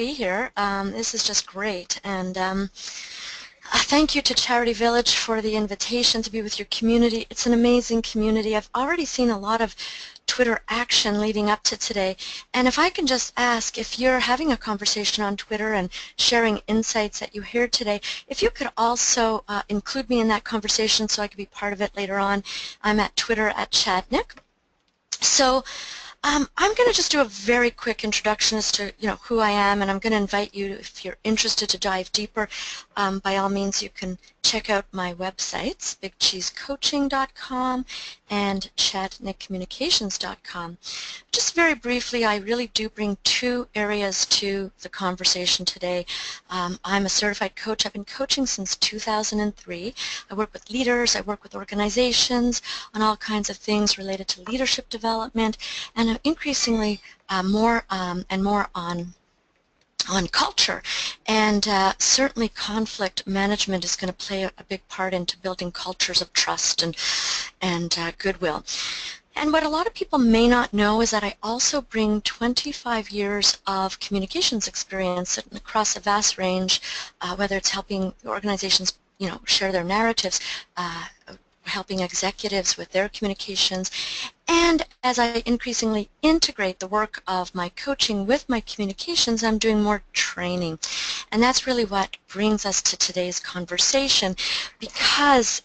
be here. This is just great, and thank you to Charity Village for the invitation to be with your community. It's an amazing community. I've already seen a lot of Twitter action leading up to today, and if I can just ask, if you're having a conversation on Twitter and sharing insights that you hear today, if you could also include me in that conversation so I could be part of it later on. I'm at Twitter at Chadnick. So I'm going to just do a very quick introduction as to who I am, and I'm going to invite you, if you're interested to dive deeper, by all means you can check out my websites, bigcheesecoaching.com and chadnickcommunications.com. Just very briefly, I really do bring two areas to the conversation today. I'm a certified coach. I've been coaching since 2003. I work with leaders, I work with organizations on all kinds of things related to leadership development, and I'm increasingly more and more on culture, and certainly conflict management is going to play a big part into building cultures of trust and goodwill. And what a lot of people may not know is that I also bring 25 years of communications experience across a vast range, whether it's helping organizations share their narratives, helping executives with their communications, and as I increasingly integrate the work of my coaching with my communications, I'm doing more training. And that's really what brings us to today's conversation, because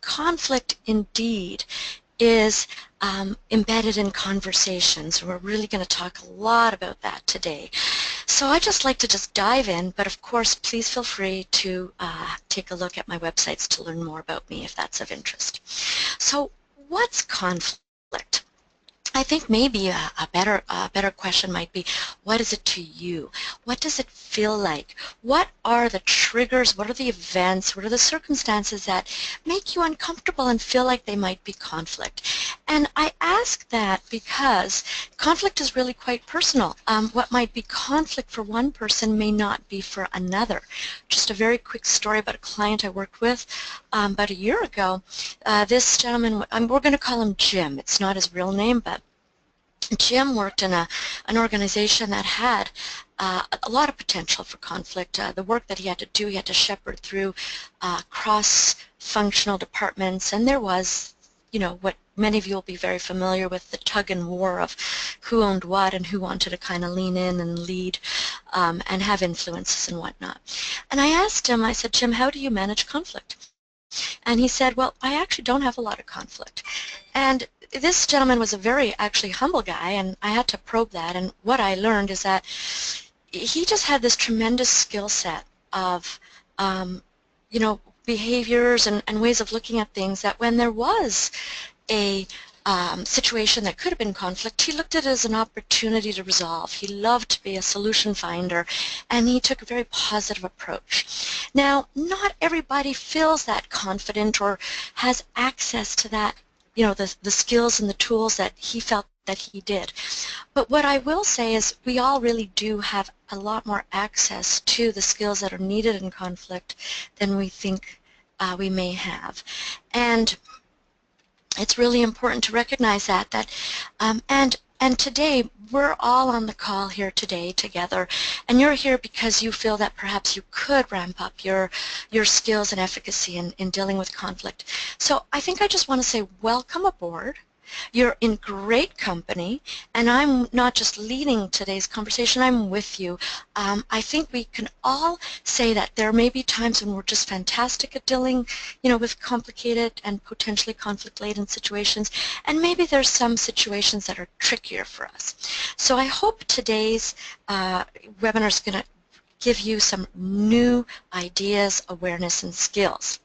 conflict indeed is embedded in conversations. We're really going to talk a lot about that today. So I'd just like to dive in, but of course please feel free to take a look at my websites to learn more about me if that's of interest. So what's conflict? I think maybe a better question might be, what is it to you? What does it feel like? What are the triggers? What are the events? What are the circumstances that make you uncomfortable and feel like they might be conflict? And I ask that because conflict is really quite personal. What might be conflict for one person may not be for another. Just a very quick story about a client I worked with about a year ago. This gentleman, we're going to call him Jim. It's not his real name, but Jim worked in an organization that had a lot of potential for conflict. The work that he had to do, he had to shepherd through cross-functional departments, and there was, what many of you will be very familiar with, the tug and war of who owned what and who wanted to kind of lean in and lead and have influences and whatnot. And I asked him, I said, Jim, how do you manage conflict? And he said, well, I actually don't have a lot of conflict. And this gentleman was a very actually humble guy, and I had to probe that, and what I learned is that he just had this tremendous skill set of behaviors and ways of looking at things, that when there was a situation that could have been conflict, he looked at it as an opportunity to resolve. He loved to be a solution finder, and he took a very positive approach. Now, not everybody feels that confident or has access to that, the skills and the tools that he felt that he did. But what I will say is we all really do have a lot more access to the skills that are needed in conflict than we think we may have. And it's really important to recognize that and today we're all on the call here today together, and you're here because you feel that perhaps you could ramp up your skills and efficacy in dealing with conflict. So I think I just want to say welcome aboard. You're in great company, and I'm not just leading today's conversation, I'm with you. I think we can all say that there may be times when we're just fantastic at dealing, with complicated and potentially conflict-laden situations, and maybe there's some situations that are trickier for us. So I hope today's webinar is going to give you some new ideas, awareness, and skills.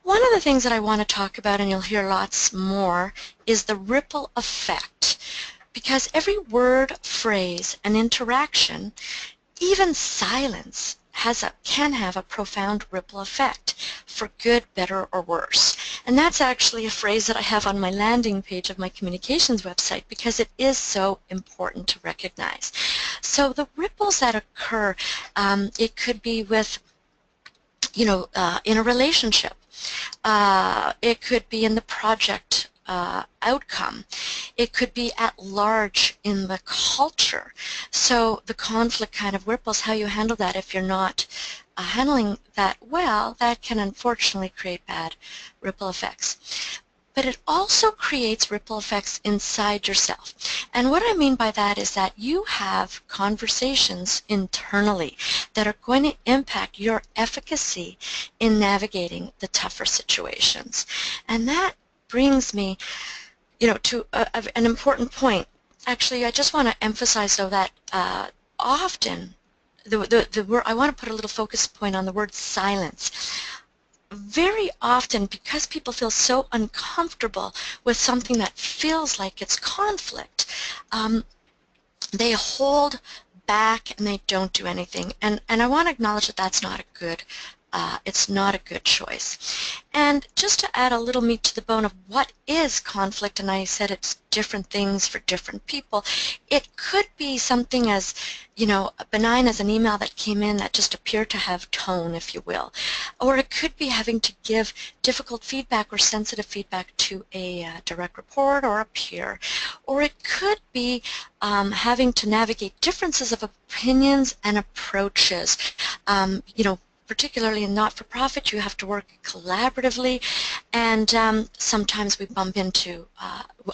One of the things that I want to talk about, and you'll hear lots more, is the ripple effect. Because every word, phrase, and interaction, even silence, can have a profound ripple effect, for good, better, or worse. And that's actually a phrase that I have on my landing page of my communications website, because it is so important to recognize. So the ripples that occur, it could be with, in a relationship. It could be in the project outcome. It could be at large in the culture. So the conflict kind of ripples. How you handle that if you're not handling that well, that can unfortunately create bad ripple effects. But it also creates ripple effects inside yourself. And what I mean by that is that you have conversations internally that are going to impact your efficacy in navigating the tougher situations. And that brings me, to an important point. Actually, I just want to emphasize, though, that often the word, I want to put a little focus point on the word silence. Very often, because people feel so uncomfortable with something that feels like it's conflict, they hold back and they don't do anything. And I want to acknowledge that that's not a good, it's not a good choice. And just to add a little meat to the bone of what is conflict, and I said it's different things for different people, it could be something as, benign as an email that came in that just appeared to have tone, if you will. Or it could be having to give difficult feedback or sensitive feedback to a direct report or a peer. Or it could be having to navigate differences of opinions and approaches. Particularly in not-for-profit, you have to work collaboratively, and sometimes we bump into,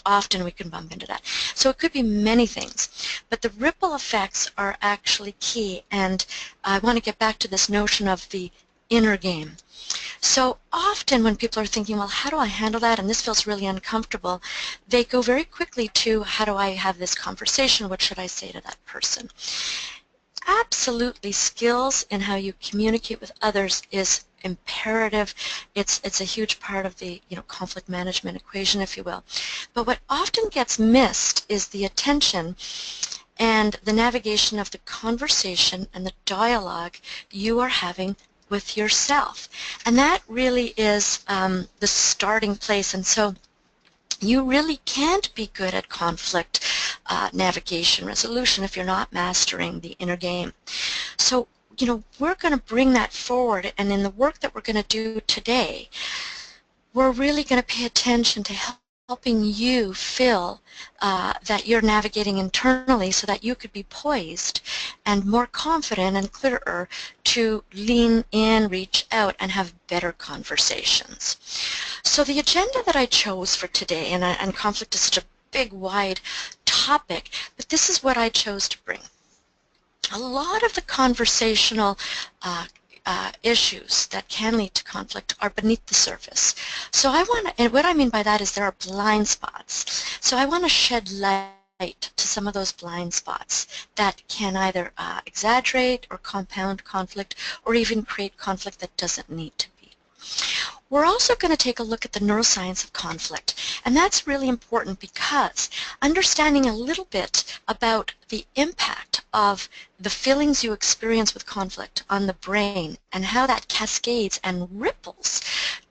often we can bump into that. So it could be many things, but the ripple effects are actually key, and I want to get back to this notion of the inner game. So often when people are thinking, well, how do I handle that, and this feels really uncomfortable, they go very quickly to, how do I have this conversation, what should I say to that person? Absolutely, skills in how you communicate with others is imperative. It's a huge part of the conflict management equation, if you will. But what often gets missed is the attention and the navigation of the conversation and the dialogue you are having with yourself. And that really is the starting place. And so you really can't be good at conflict navigation resolution if you're not mastering the inner game. So, we're going to bring that forward, and in the work that we're going to do today, we're really going to pay attention to helping you feel that you're navigating internally so that you could be poised and more confident and clearer to lean in, reach out, and have better conversations. So the agenda that I chose for today, and conflict is such a big, wide topic, but this is what I chose to bring. A lot of the conversational issues that can lead to conflict are beneath the surface. So and what I mean by that is there are blind spots. So I want to shed light to some of those blind spots that can either exaggerate or compound conflict or even create conflict that doesn't need to be. We're also going to take a look at the neuroscience of conflict, and that's really important because understanding a little bit about the impact of the feelings you experience with conflict on the brain and how that cascades and ripples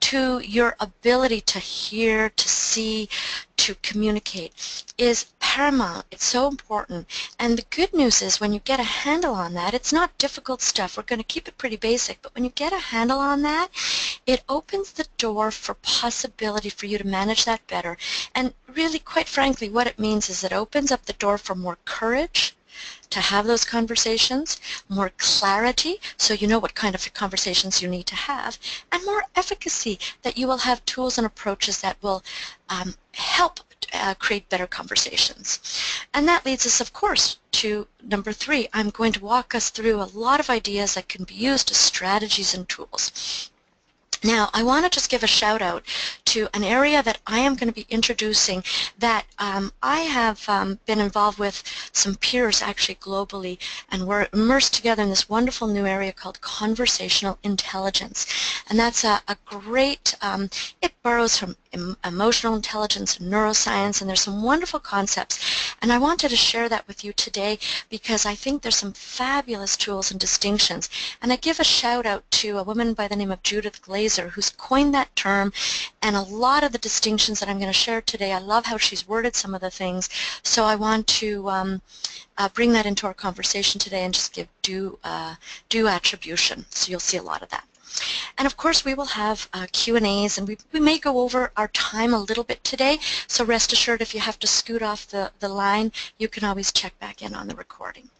to your ability to hear, to see, to communicate is paramount. It's so important. And the good news is when you get a handle on that, it's not difficult stuff. We're going to keep it pretty basic, but when you get a handle on that, it opens the door for possibility for you to manage that better. And really, quite frankly, what it means is it opens up the door for more courage to have those conversations, more clarity so you know what kind of conversations you need to have, and more efficacy that you will have tools and approaches that will help create better conversations. And that leads us, of course, to number 3. I'm going to walk us through a lot of ideas that can be used as strategies and tools. Now, I want to just give a shout out to an area that I am going to be introducing that I have been involved with some peers actually globally, and we're immersed together in this wonderful new area called conversational intelligence. And that's a great, it borrows from emotional intelligence and neuroscience, and there's some wonderful concepts. And I wanted to share that with you today because I think there's some fabulous tools and distinctions. And I give a shout out to a woman by the name of Judith Glaser, who's coined that term, and a lot of the distinctions that I'm going to share today, I love how she's worded some of the things, so I want to bring that into our conversation today and just give due attribution, so you'll see a lot of that. And of course we will have Q&As, and we may go over our time a little bit today, so rest assured if you have to scoot off the line, you can always check back in on the recording.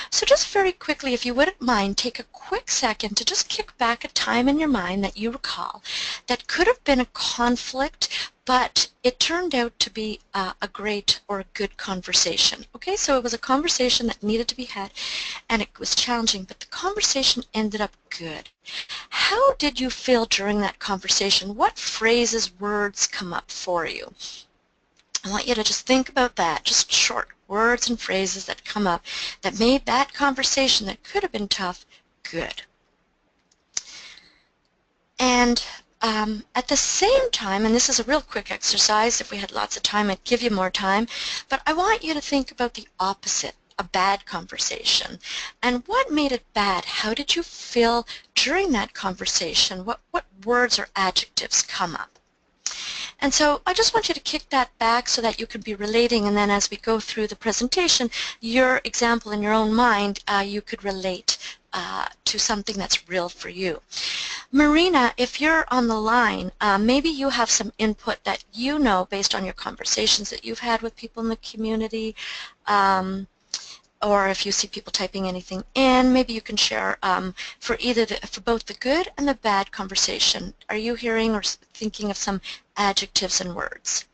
So just very quickly, if you wouldn't mind, take a quick second to just kick back a time in your mind that you recall that could have been a conflict, but it turned out to be a great or a good conversation. Okay, so it was a conversation that needed to be had, and it was challenging, but the conversation ended up good. How did you feel during that conversation? What phrases, words come up for you? I want you to just think about that, just short words and phrases that come up that made that conversation that could have been tough good. And at the same time, and this is a real quick exercise, if we had lots of time I'd give you more time, but I want you to think about the opposite, a bad conversation. And what made it bad? How did you feel during that conversation? What words or adjectives come up? And so I just want you to kick that back so that you can be relating, and then as we go through the presentation, your example in your own mind, you could relate to something that's real for you. Marina, if you're on the line, maybe you have some input that you know based on your conversations that you've had with people in the community, or if you see people typing anything in, maybe you can share for both the good and the bad conversation. Are you hearing or thinking of some adjectives and words?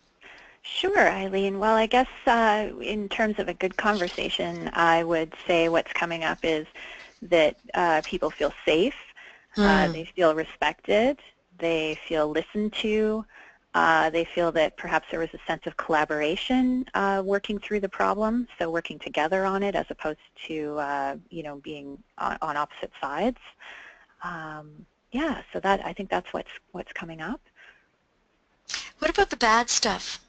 Sure, Eileen. Well, I guess in terms of a good conversation, I would say what's coming up is that people feel safe, they feel respected, they feel listened to, they feel that perhaps there was a sense of collaboration working through the problem, so working together on it as opposed to being on opposite sides. Yeah, so I think that's what's coming up. What about the bad stuff?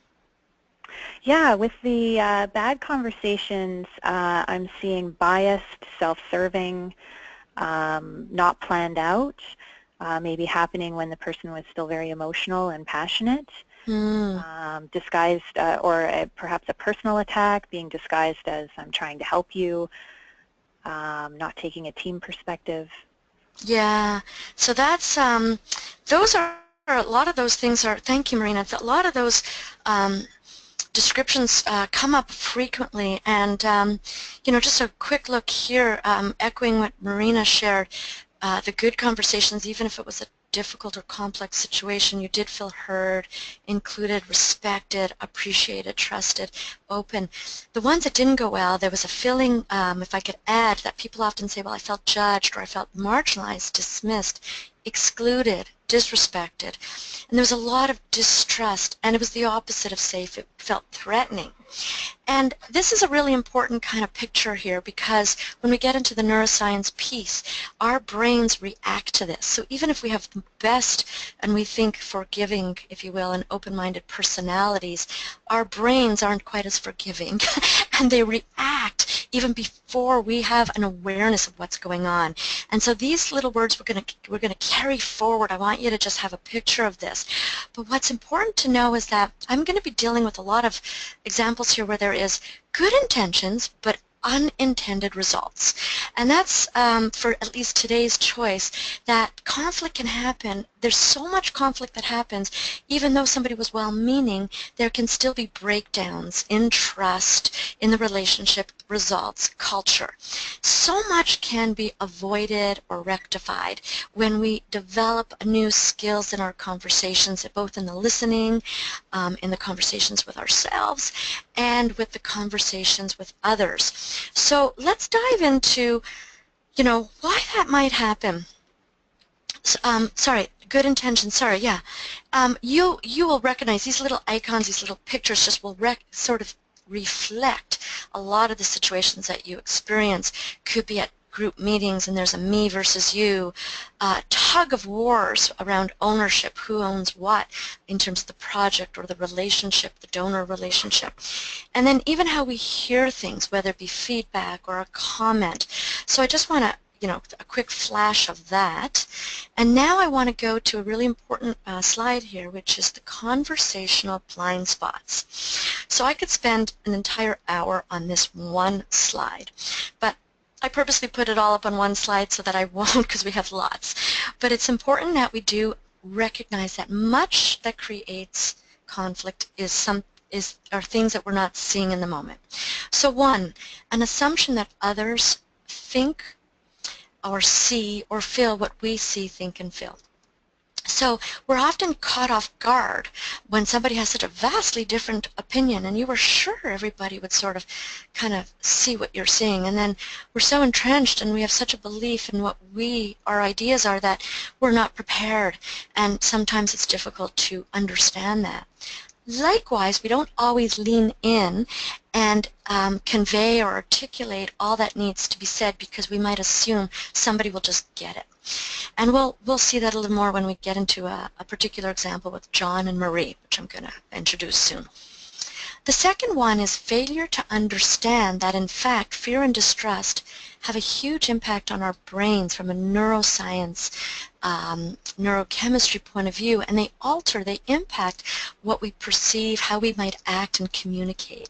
Yeah, with the bad conversations, I'm seeing biased, self-serving, not planned out, maybe happening when the person was still very emotional and passionate, disguised, or perhaps a personal attack being disguised as I'm trying to help you, not taking a team perspective. Yeah, so that's, those are, a lot of those things are, thank you Marina, a lot of those descriptions come up frequently, and just a quick look here, echoing what Marina shared, the good conversations, even if it was a difficult or complex situation, you did feel heard, included, respected, appreciated, trusted, open. The ones that didn't go well, there was a feeling, if I could add, that people often say, well, I felt judged, or I felt marginalized, dismissed, excluded, disrespected. And there was a lot of distrust, and it was the opposite of safe. It felt threatening. And this is a really important kind of picture here, because when we get into the neuroscience piece, our brains react to this. So even if we have the best, and we think forgiving, if you will, and open-minded personalities, our brains aren't quite as forgiving, and they react even before we have an awareness of what's going on. And so these little words we're going to carry forward. I want you to just have a picture of this. But what's important to know is that I'm going to be dealing with a lot of examples here where there is good intentions but unintended results. And that's for at least today's choice, that conflict can happen. There's so much conflict that happens, even though somebody was well-meaning, there can still be breakdowns in trust, in the relationship, results, culture. So much can be avoided or rectified when we develop new skills in our conversations, both in the listening, in the conversations with ourselves, and with the conversations with others. So let's dive into, why that might happen. Sorry, good intention, sorry, yeah. You will recognize these little icons, these little pictures just will sort of reflect a lot of the situations that you experience. Could be at group meetings and there's a me versus you, tug of wars around ownership, who owns what in terms of the project or the relationship, the donor relationship. And then even how we hear things, whether it be feedback or a comment. So I just want to, a quick flash of that. And now I want to go to a really important slide here, which is the conversational blind spots. So I could spend an entire hour on this one slide, but I purposely put it all up on one slide so that I won't, because we have lots. But it's important that we do recognize that much that creates conflict are things that we're not seeing in the moment. So one, an assumption that others think or see or feel what we see, think, and feel. So we're often caught off guard when somebody has such a vastly different opinion, and you were sure everybody would sort of kind of see what you're seeing, and then we're so entrenched and we have such a belief in what our ideas are that we're not prepared, and sometimes it's difficult to understand that. Likewise, we don't always lean in and convey or articulate all that needs to be said because we might assume somebody will just get it. And we'll see that a little more when we get into a particular example with John and Marie, which I'm going to introduce soon. The second one is failure to understand that, in fact, fear and distrust have a huge impact on our brains from a neuroscience, neurochemistry point of view, and they impact what we perceive, how we might act and communicate.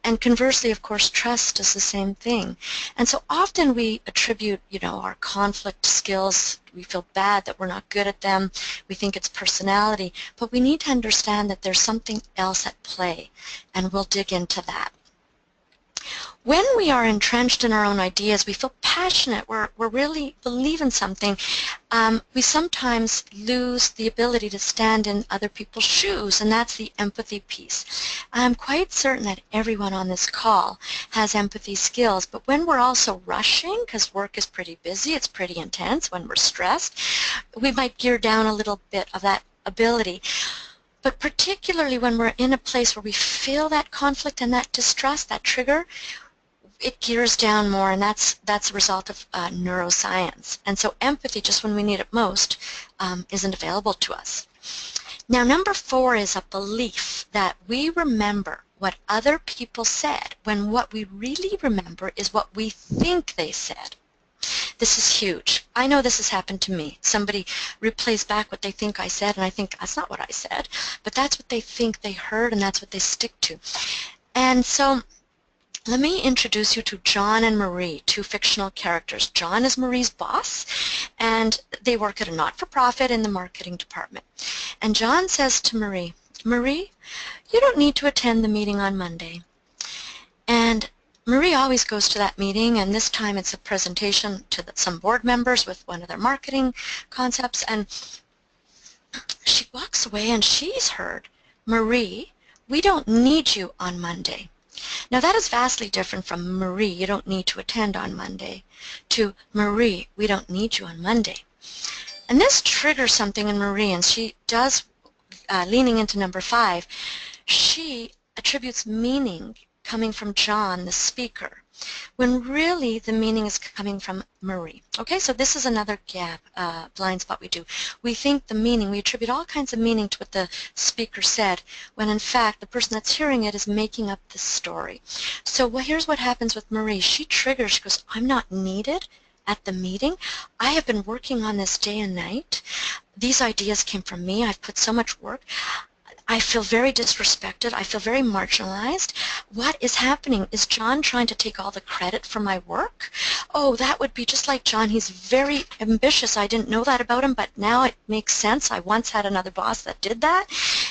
And conversely, of course, trust does the same thing. And so often we attribute, our conflict skills, we feel bad that we're not good at them, we think it's personality, but we need to understand that there's something else at play, and we'll dig into that. When we are entrenched in our own ideas, we feel passionate, we're really believe in something, we sometimes lose the ability to stand in other people's shoes, and that's the empathy piece. I'm quite certain that everyone on this call has empathy skills, but when we're also rushing, because work is pretty busy, it's pretty intense, when we're stressed, we might gear down a little bit of that ability. But particularly when we're in a place where we feel that conflict and that distrust, that trigger, it gears down more, and that's a result of neuroscience. And so empathy, just when we need it most, isn't available to us. Now, number 4 is a belief that we remember what other people said when what we really remember is what we think they said. This is huge. I know this has happened to me. Somebody replays back what they think I said, and I think that's not what I said, but that's what they think they heard, and that's what they stick to. And so let me introduce you to John and Marie, 2 fictional characters. John is Marie's boss, and they work at a not-for-profit in the marketing department. And John says to Marie, "Marie, you don't need to attend the meeting on Monday." And Marie always goes to that meeting, and this time it's a presentation to some board members with one of their marketing concepts, and she walks away and she's heard, "Marie, we don't need you on Monday." Now that is vastly different from "Marie, you don't need to attend on Monday," to "Marie, we don't need you on Monday." And this triggers something in Marie, and she does, leaning into number 5, she attributes meaning coming from John, the speaker, when really the meaning is coming from Marie. Okay, so this is another gap, blind spot we do. We think the meaning, we attribute all kinds of meaning to what the speaker said, when in fact the person that's hearing it is making up the story. So here's what happens with Marie. She triggers, she goes, "I'm not needed at the meeting. I have been working on this day and night. These ideas came from me. I've put so much work. I feel very disrespected. I feel very marginalized. What is happening? Is John trying to take all the credit for my work? Oh, that would be just like John. He's very ambitious. I didn't know that about him, but now it makes sense. I once had another boss that did that."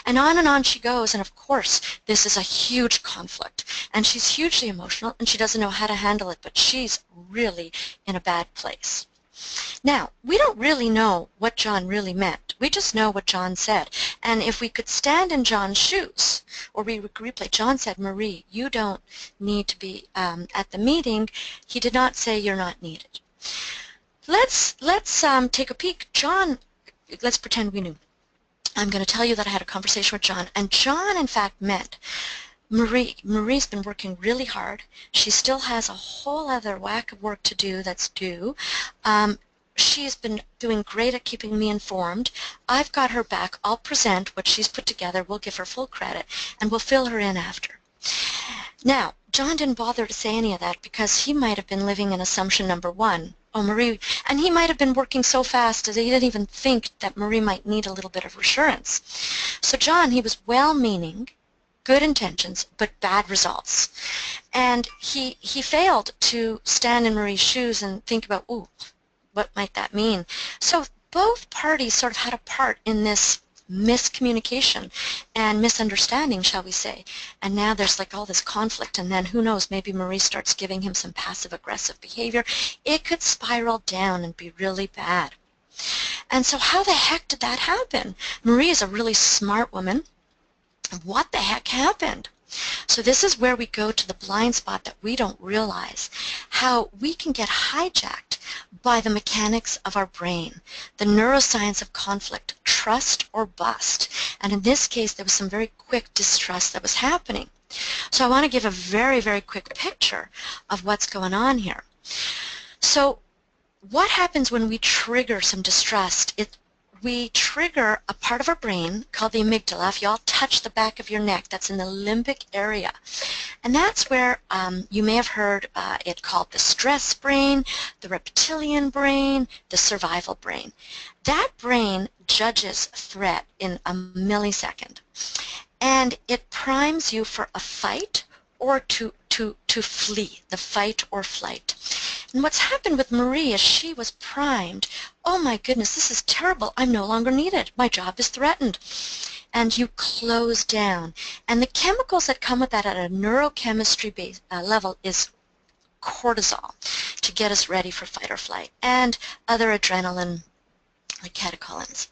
And on she goes. And of course, this is a huge conflict. And she's hugely emotional, and she doesn't know how to handle it, but she's really in a bad place. Now, we don't really know what John really meant. We just know what John said. And if we could stand in John's shoes, or we replay, John said, "Marie, you don't need to be at the meeting." He did not say you're not needed. Let's take a peek. John, let's pretend we knew. I'm going to tell you that I had a conversation with John, and John, in fact, meant Marie. Marie's been working really hard. She still has a whole other whack of work to do that's due. She's been doing great at keeping me informed. I've got her back. I'll present what she's put together. We'll give her full credit, and we'll fill her in after. Now, John didn't bother to say any of that because he might have been living in assumption number 1. Oh, Marie, and he might have been working so fast that he didn't even think that Marie might need a little bit of reassurance. So John, he was well-meaning, good intentions, but bad results. And he failed to stand in Marie's shoes and think about, ooh, what might that mean? So both parties sort of had a part in this miscommunication and misunderstanding, shall we say. And now there's like all this conflict, and then who knows, maybe Marie starts giving him some passive-aggressive behavior. It could spiral down and be really bad. And so how the heck did that happen? Marie is a really smart woman. What the heck happened? So this is where we go to the blind spot that we don't realize, how we can get hijacked by the mechanics of our brain, the neuroscience of conflict, trust or bust. And in this case, there was some very quick distrust that was happening. So I want to give a very, very quick picture of what's going on here. So what happens when we trigger some distrust? We trigger a part of our brain called the amygdala. If you all touch the back of your neck, that's in the limbic area. And that's where you may have heard it called the stress brain, the reptilian brain, the survival brain. That brain judges threat in a millisecond. And it primes you for a fight or to flee, the fight or flight. And what's happened with Marie is she was primed. Oh my goodness, this is terrible. I'm no longer needed. My job is threatened. And you close down. And the chemicals that come with that at a neurochemistry base, level is cortisol to get us ready for fight or flight, and other adrenaline like catecholamines.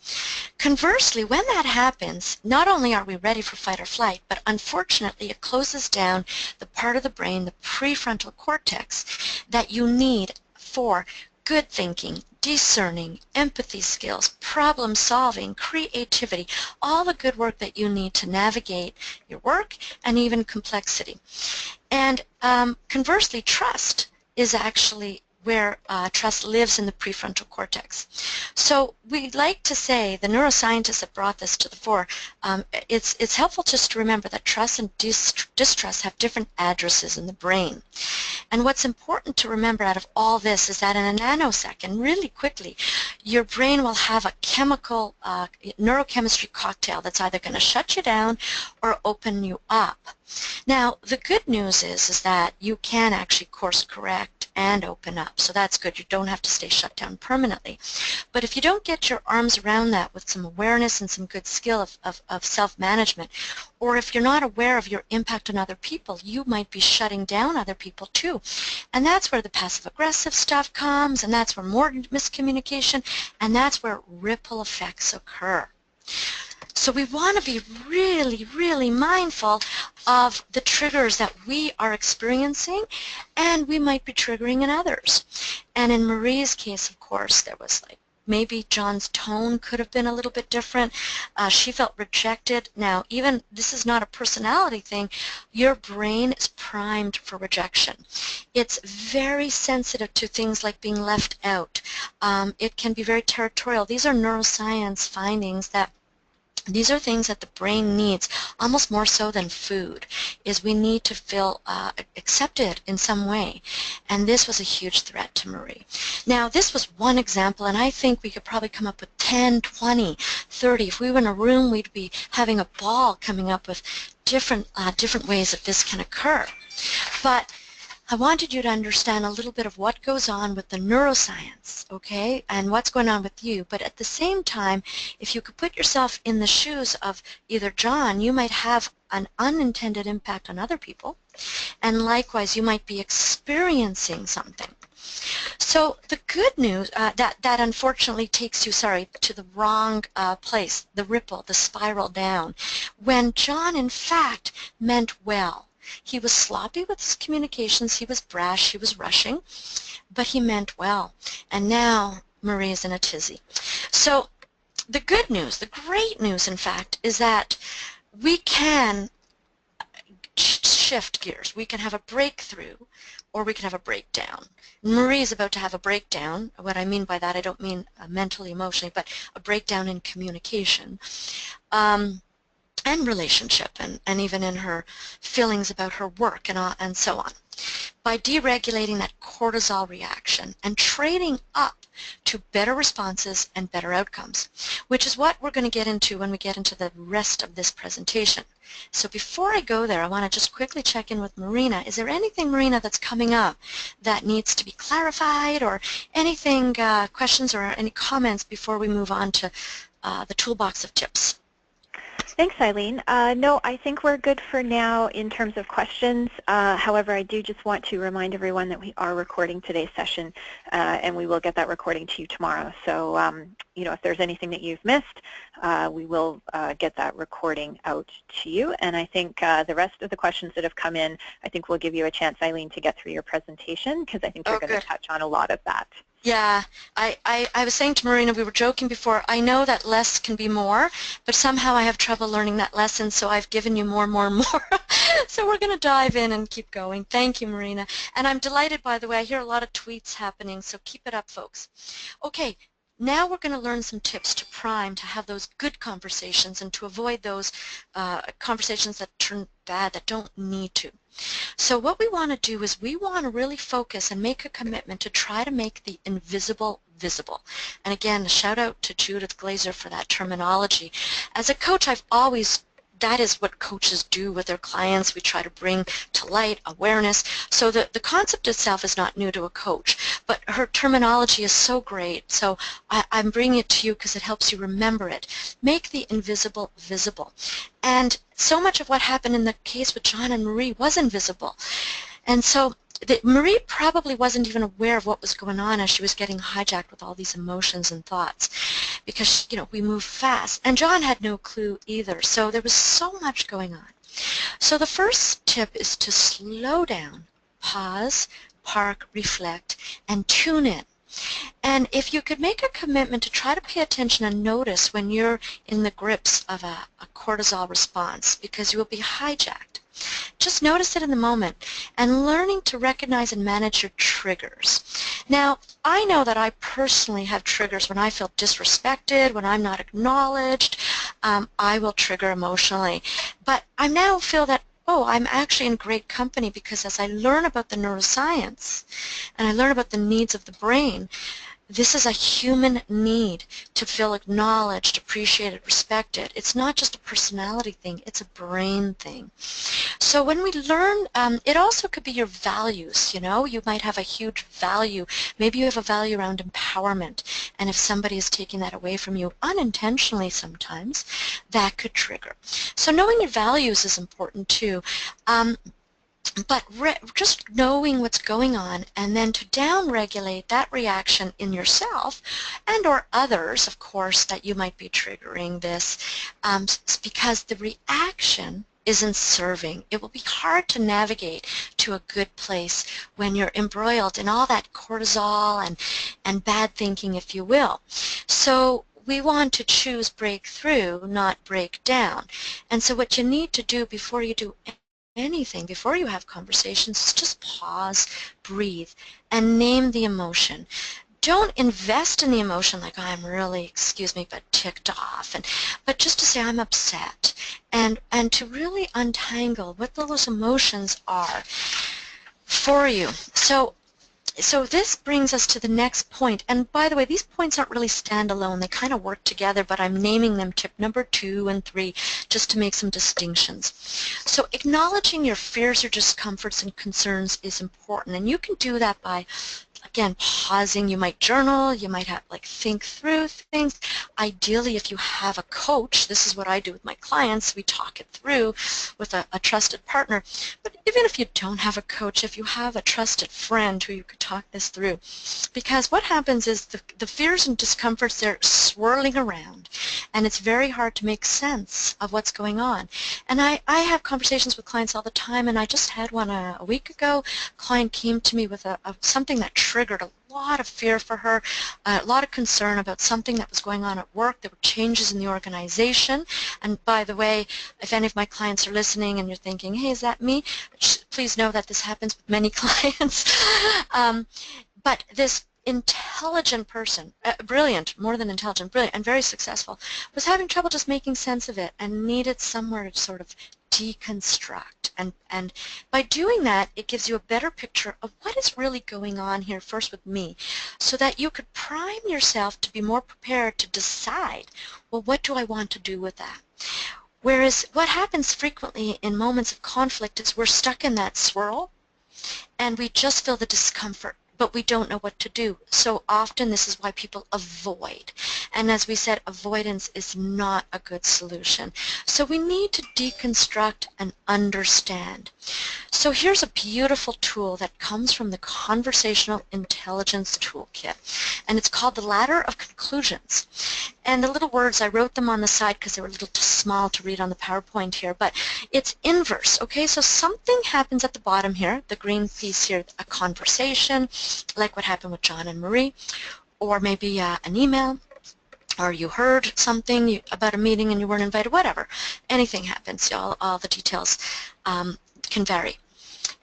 Conversely, when that happens, not only are we ready for fight or flight, but unfortunately it closes down the part of the brain, the prefrontal cortex, that you need for good thinking, discerning, empathy skills, problem solving, creativity, all the good work that you need to navigate your work and even complexity. And conversely, trust is actually where trust lives in the prefrontal cortex. So we like to say, the neuroscientists that brought this to the fore, it's helpful just to remember that trust and distrust have different addresses in the brain. And what's important to remember out of all this is that in a nanosecond, really quickly, your brain will have a chemical neurochemistry cocktail that's either going to shut you down or open you up. Now, the good news is that you can actually course correct and open up, so that's good. You don't have to stay shut down permanently. But if you don't get your arms around that with some awareness and some good skill of self-management, or if you're not aware of your impact on other people, you might be shutting down other people too. And that's where the passive-aggressive stuff comes, and that's where more miscommunication, and that's where ripple effects occur. So we want to be really, really mindful of the triggers that we are experiencing, and we might be triggering in others. And in Marie's case, of course, there was like, maybe John's tone could have been a little bit different. She felt rejected. Now, even this is not a personality thing. Your brain is primed for rejection. It's very sensitive to things like being left out. It can be very territorial. These are neuroscience findings that these are things that the brain needs, almost more so than food, is we need to feel accepted in some way. And this was a huge threat to Marie. Now, this was one example, and I think we could probably come up with 10, 20, 30. If we were in a room, we'd be having a ball coming up with different ways that this can occur. But I wanted you to understand a little bit of what goes on with the neuroscience, okay, and what's going on with you. But at the same time, if you could put yourself in the shoes of either John, you might have an unintended impact on other people, and likewise, you might be experiencing something. So the good news, that unfortunately takes you, to the wrong place, the ripple, the spiral down, when John, in fact, meant well. He was sloppy with his communications, he was brash, he was rushing, but he meant well. And now Marie is in a tizzy. So the good news, the great news, in fact, is that we can shift gears. We can have a breakthrough, or we can have a breakdown. Marie is about to have a breakdown. What I mean by that, I don't mean mentally, emotionally, but a breakdown in communication. And relationship, and even in her feelings about her work and so on. By deregulating that cortisol reaction and trading up to better responses and better outcomes, which is what we're going to get into when we get into the rest of this presentation. So before I go there, I want to just quickly check in with Marina. Is there anything, Marina, that's coming up that needs to be clarified, or anything, questions or any comments before we move on to the toolbox of tips? Thanks, Eileen. No, I think we're good for now in terms of questions. However, I do just want to remind everyone that we are recording today's session, and we will get that recording to you tomorrow. So, you know, if there's anything that you've missed, we will get that recording out to you. And I think the rest of the questions that have come in, I think we'll give you a chance, Eileen, to get through your presentation, because I think you're going to touch on a lot of that. Yeah, I was saying to Marina, we were joking before, I know that less can be more, but somehow I have trouble learning that lesson, so I've given you more. So we're going to dive in and keep going. Thank you, Marina. And I'm delighted, by the way, I hear a lot of tweets happening, so keep it up, folks. Okay, now we're going to learn some tips to prime, to have those good conversations and to avoid those conversations that turn bad, that don't need to. So what we want to do is we want to really focus and make a commitment to try to make the invisible visible. And again, a shout out to Judith Glazer for that terminology. As a coach, that is what coaches do with their clients. We try to bring to light awareness. So the concept itself is not new to a coach, but her terminology is so great. So I'm bringing it to you because it helps you remember it. Make the invisible visible. And so much of what happened in the case with John and Marie was invisible. And so Marie probably wasn't even aware of what was going on as she was getting hijacked with all these emotions and thoughts, because, you know, we move fast. And John had no clue either. So there was so much going on. So the first tip is to slow down, pause, park, reflect, and tune in. And if you could make a commitment to try to pay attention and notice when you're in the grips of a cortisol response, because you will be hijacked. Just notice it in the moment, and learning to recognize and manage your triggers. Now, I know that I personally have triggers when I feel disrespected, when I'm not acknowledged. I will trigger emotionally. But I now feel that, oh, I'm actually in great company, because as I learn about the neuroscience and I learn about the needs of the brain, this is a human need to feel acknowledged, appreciated, respected. It's not just a personality thing, it's a brain thing. So when we learn, it also could be your values, you know. You might have a huge value. Maybe you have a value around empowerment, and if somebody is taking that away from you unintentionally sometimes, that could trigger. So knowing your values is important too. But just knowing what's going on, and then to down-regulate that reaction in yourself and or others, of course, that you might be triggering this, because the reaction isn't serving. It will be hard to navigate to a good place when you're embroiled in all that cortisol and bad thinking, if you will. So we want to choose breakthrough, not break down. And so what you need to do before you do anything, before you have conversations, is just pause, breathe, and name the emotion. Don't invest in the emotion like, oh, I'm really, excuse me, but ticked off, but just to say I'm upset, and to really untangle what those emotions are for you. So this brings us to the next point, and by the way, these points aren't really standalone. They kind of work together, but I'm naming them tip number 2 and 3 just to make some distinctions. So acknowledging your fears, your discomforts, and concerns is important, and you can do that by, again, pausing. You might journal, you might have, think through things. Ideally, if you have a coach, this is what I do with my clients, we talk it through with a trusted partner. But even if you don't have a coach, if you have a trusted friend who you could talk this through, because what happens is the fears and discomforts, they're swirling around, and it's very hard to make sense of what's going on. And I have conversations with clients all the time, and I just had one a week ago. A client came to me with something that triggered a lot of fear for her, a lot of concern about something that was going on at work. There were changes in the organization. And by the way, if any of my clients are listening and you're thinking, hey, is that me? Please know that this happens with many clients. But this intelligent person, brilliant, more than intelligent, brilliant, and very successful, was having trouble just making sense of it and needed somewhere to sort of deconstruct. And by doing that, it gives you a better picture of what is really going on here first with me, so that you could prime yourself to be more prepared to decide, well, what do I want to do with that? Whereas what happens frequently in moments of conflict is we're stuck in that swirl and we just feel the discomfort, but we don't know what to do. So often this is why people avoid. And as we said, avoidance is not a good solution. So we need to deconstruct and understand. So here's a beautiful tool that comes from the Conversational Intelligence Toolkit, and it's called the Ladder of Conclusions. And the little words, I wrote them on the side because they were a little too small to read on the PowerPoint here, but it's inverse, okay? So something happens at the bottom here, the green piece here, a conversation, like what happened with John and Marie, or maybe an email, or you heard something about a meeting and you weren't invited, whatever. Anything happens, all the details can vary.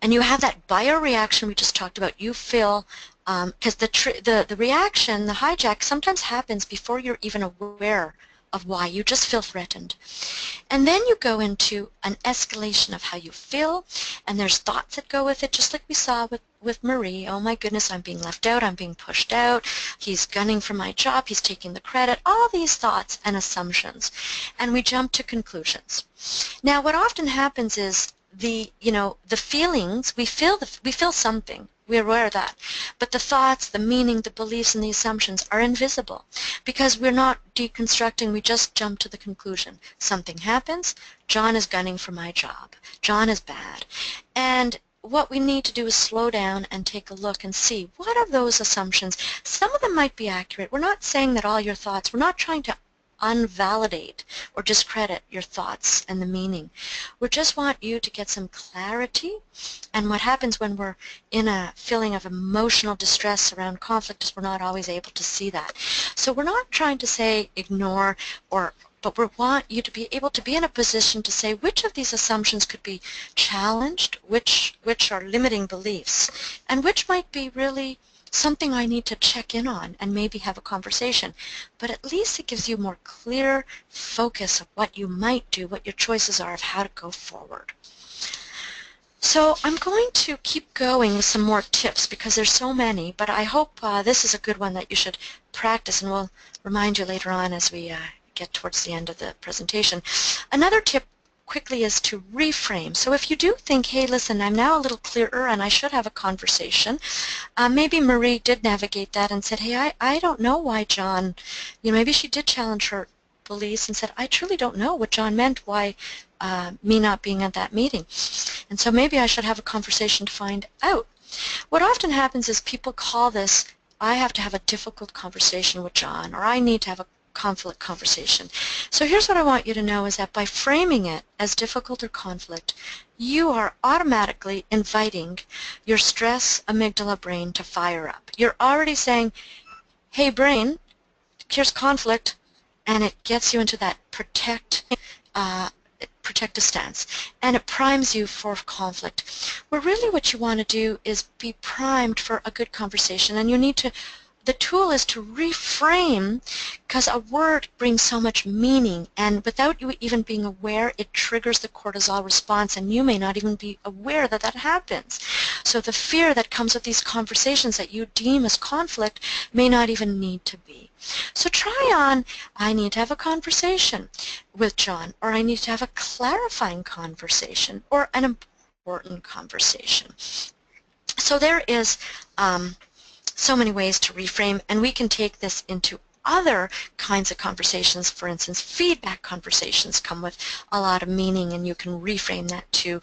And you have that bioreaction we just talked about. You feel, because the reaction, the hijack, sometimes happens before you're even aware of why. You just feel threatened. And then you go into an escalation of how you feel, and there's thoughts that go with it, just like we saw with Marie. Oh my goodness, I'm being left out, I'm being pushed out, he's gunning for my job, he's taking the credit, all these thoughts and assumptions. And we jump to conclusions. Now what often happens is the feelings, we feel something, we're aware of that, but the thoughts, the meaning, the beliefs, and the assumptions are invisible because we're not deconstructing. We just jump to the conclusion. Something happens, John is gunning for my job, John is bad. And what we need to do is slow down and take a look and see, what are those assumptions? Some of them might be accurate. We're not saying that all your thoughts, we're not trying to unvalidate or discredit your thoughts and the meaning. We just want you to get some clarity. And what happens when we're in a feeling of emotional distress around conflict is we're not always able to see that. So we're not trying to say ignore, but we want you to be able to be in a position to say which of these assumptions could be challenged, which are limiting beliefs, and which might be really something I need to check in on and maybe have a conversation. But at least it gives you more clear focus of what you might do, what your choices are of how to go forward. So I'm going to keep going with some more tips because there's so many, but I hope this is a good one that you should practice, and we'll remind you later on as we get towards the end of the presentation. Another tip quickly is to reframe. So if you do think, hey, listen, I'm now a little clearer and I should have a conversation, maybe Marie did navigate that and said, hey, I don't know why John, maybe she did challenge her beliefs and said, I truly don't know what John meant, why me not being at that meeting. And so maybe I should have a conversation to find out. What often happens is people call this, I have to have a difficult conversation with John, or I need to have a conflict conversation. So here's what I want you to know is that by framing it as difficult or conflict, you are automatically inviting your stress amygdala brain to fire up. You're already saying, hey brain, here's conflict, and it gets you into that protective stance, and it primes you for conflict. Where really what you want to do is be primed for a good conversation, and you need to, the tool is to reframe, because a word brings so much meaning, and without you even being aware, it triggers the cortisol response, and you may not even be aware that that happens. So the fear that comes with these conversations that you deem as conflict may not even need to be. So try on, I need to have a conversation with John, or I need to have a clarifying conversation, or an important conversation. So there is so many ways to reframe, and we can take this into other kinds of conversations. For instance, feedback conversations come with a lot of meaning, and you can reframe that to,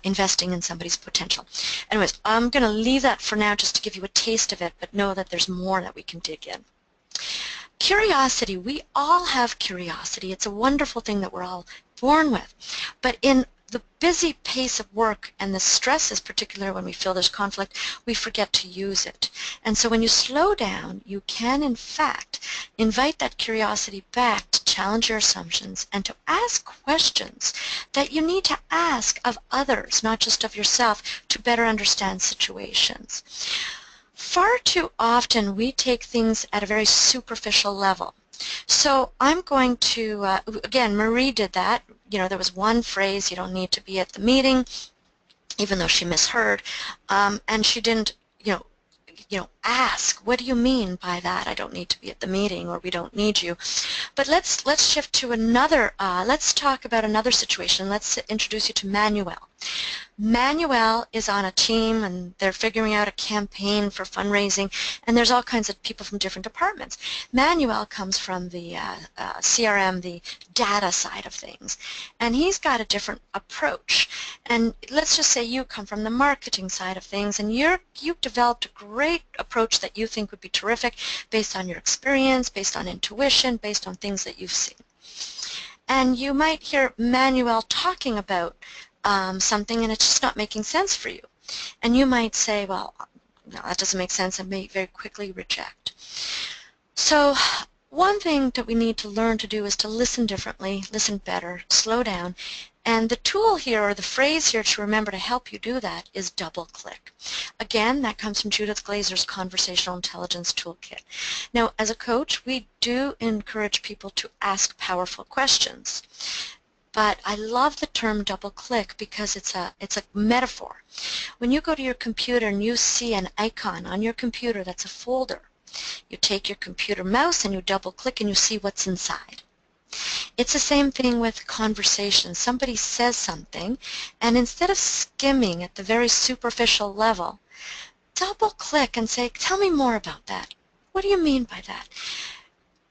investing in somebody's potential. Anyways, I'm going to leave that for now just to give you a taste of it, but know that there's more that we can dig in. Curiosity. We all have curiosity. It's a wonderful thing that we're all born with. But in the busy pace of work and the stresses, particularly when we feel there's conflict, we forget to use it. And so when you slow down, you can, in fact, invite that curiosity back to challenge your assumptions and to ask questions that you need to ask of others, not just of yourself, to better understand situations. far too often we take things at a very superficial level. So I'm going to, again, Marie did that. You know, there was one phrase, you don't need to be at the meeting, even though she misheard, and she didn't, ask, what do you mean by that? I don't need to be at the meeting, or we don't need you. But let's shift to another, let's talk about another situation. Let's introduce you to Manuel. Manuel is on a team and they're figuring out a campaign for fundraising, and there's all kinds of people from different departments. Manuel comes from the CRM, the data side of things, and he's got a different approach. And let's just say you come from the marketing side of things, and you've developed a great approach that you think would be terrific based on your experience, based on intuition, based on things that you've seen. And you might hear Manuel talking about something, and it's just not making sense for you. And you might say, well, no, that doesn't make sense, and may very quickly reject. So one thing that we need to learn to do is to listen differently, listen better, slow down. And the tool here, or the phrase here to remember to help you do that, is double-click. Again, that comes from Judith Glaser's Conversational Intelligence Toolkit. Now, as a coach, we do encourage people to ask powerful questions. But I love the term double-click because it's a metaphor. When you go to your computer and you see an icon on your computer that's a folder, you take your computer mouse and you double-click and you see what's inside. It's the same thing with conversation. Somebody says something, and instead of skimming at the very superficial level, double-click and say, tell me more about that. What do you mean by that?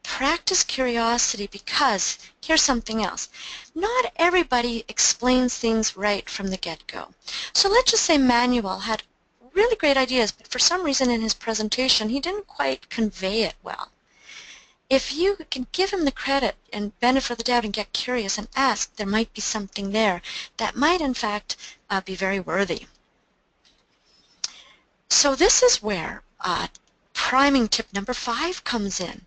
Practice curiosity, because here's something else. Not everybody explains things right from the get-go. So let's just say Manuel had really great ideas, but for some reason in his presentation he didn't quite convey it well. If you can give him the credit and benefit of the doubt and get curious and ask, there might be something there that might in fact be very worthy. So this is where priming tip number 5 comes in.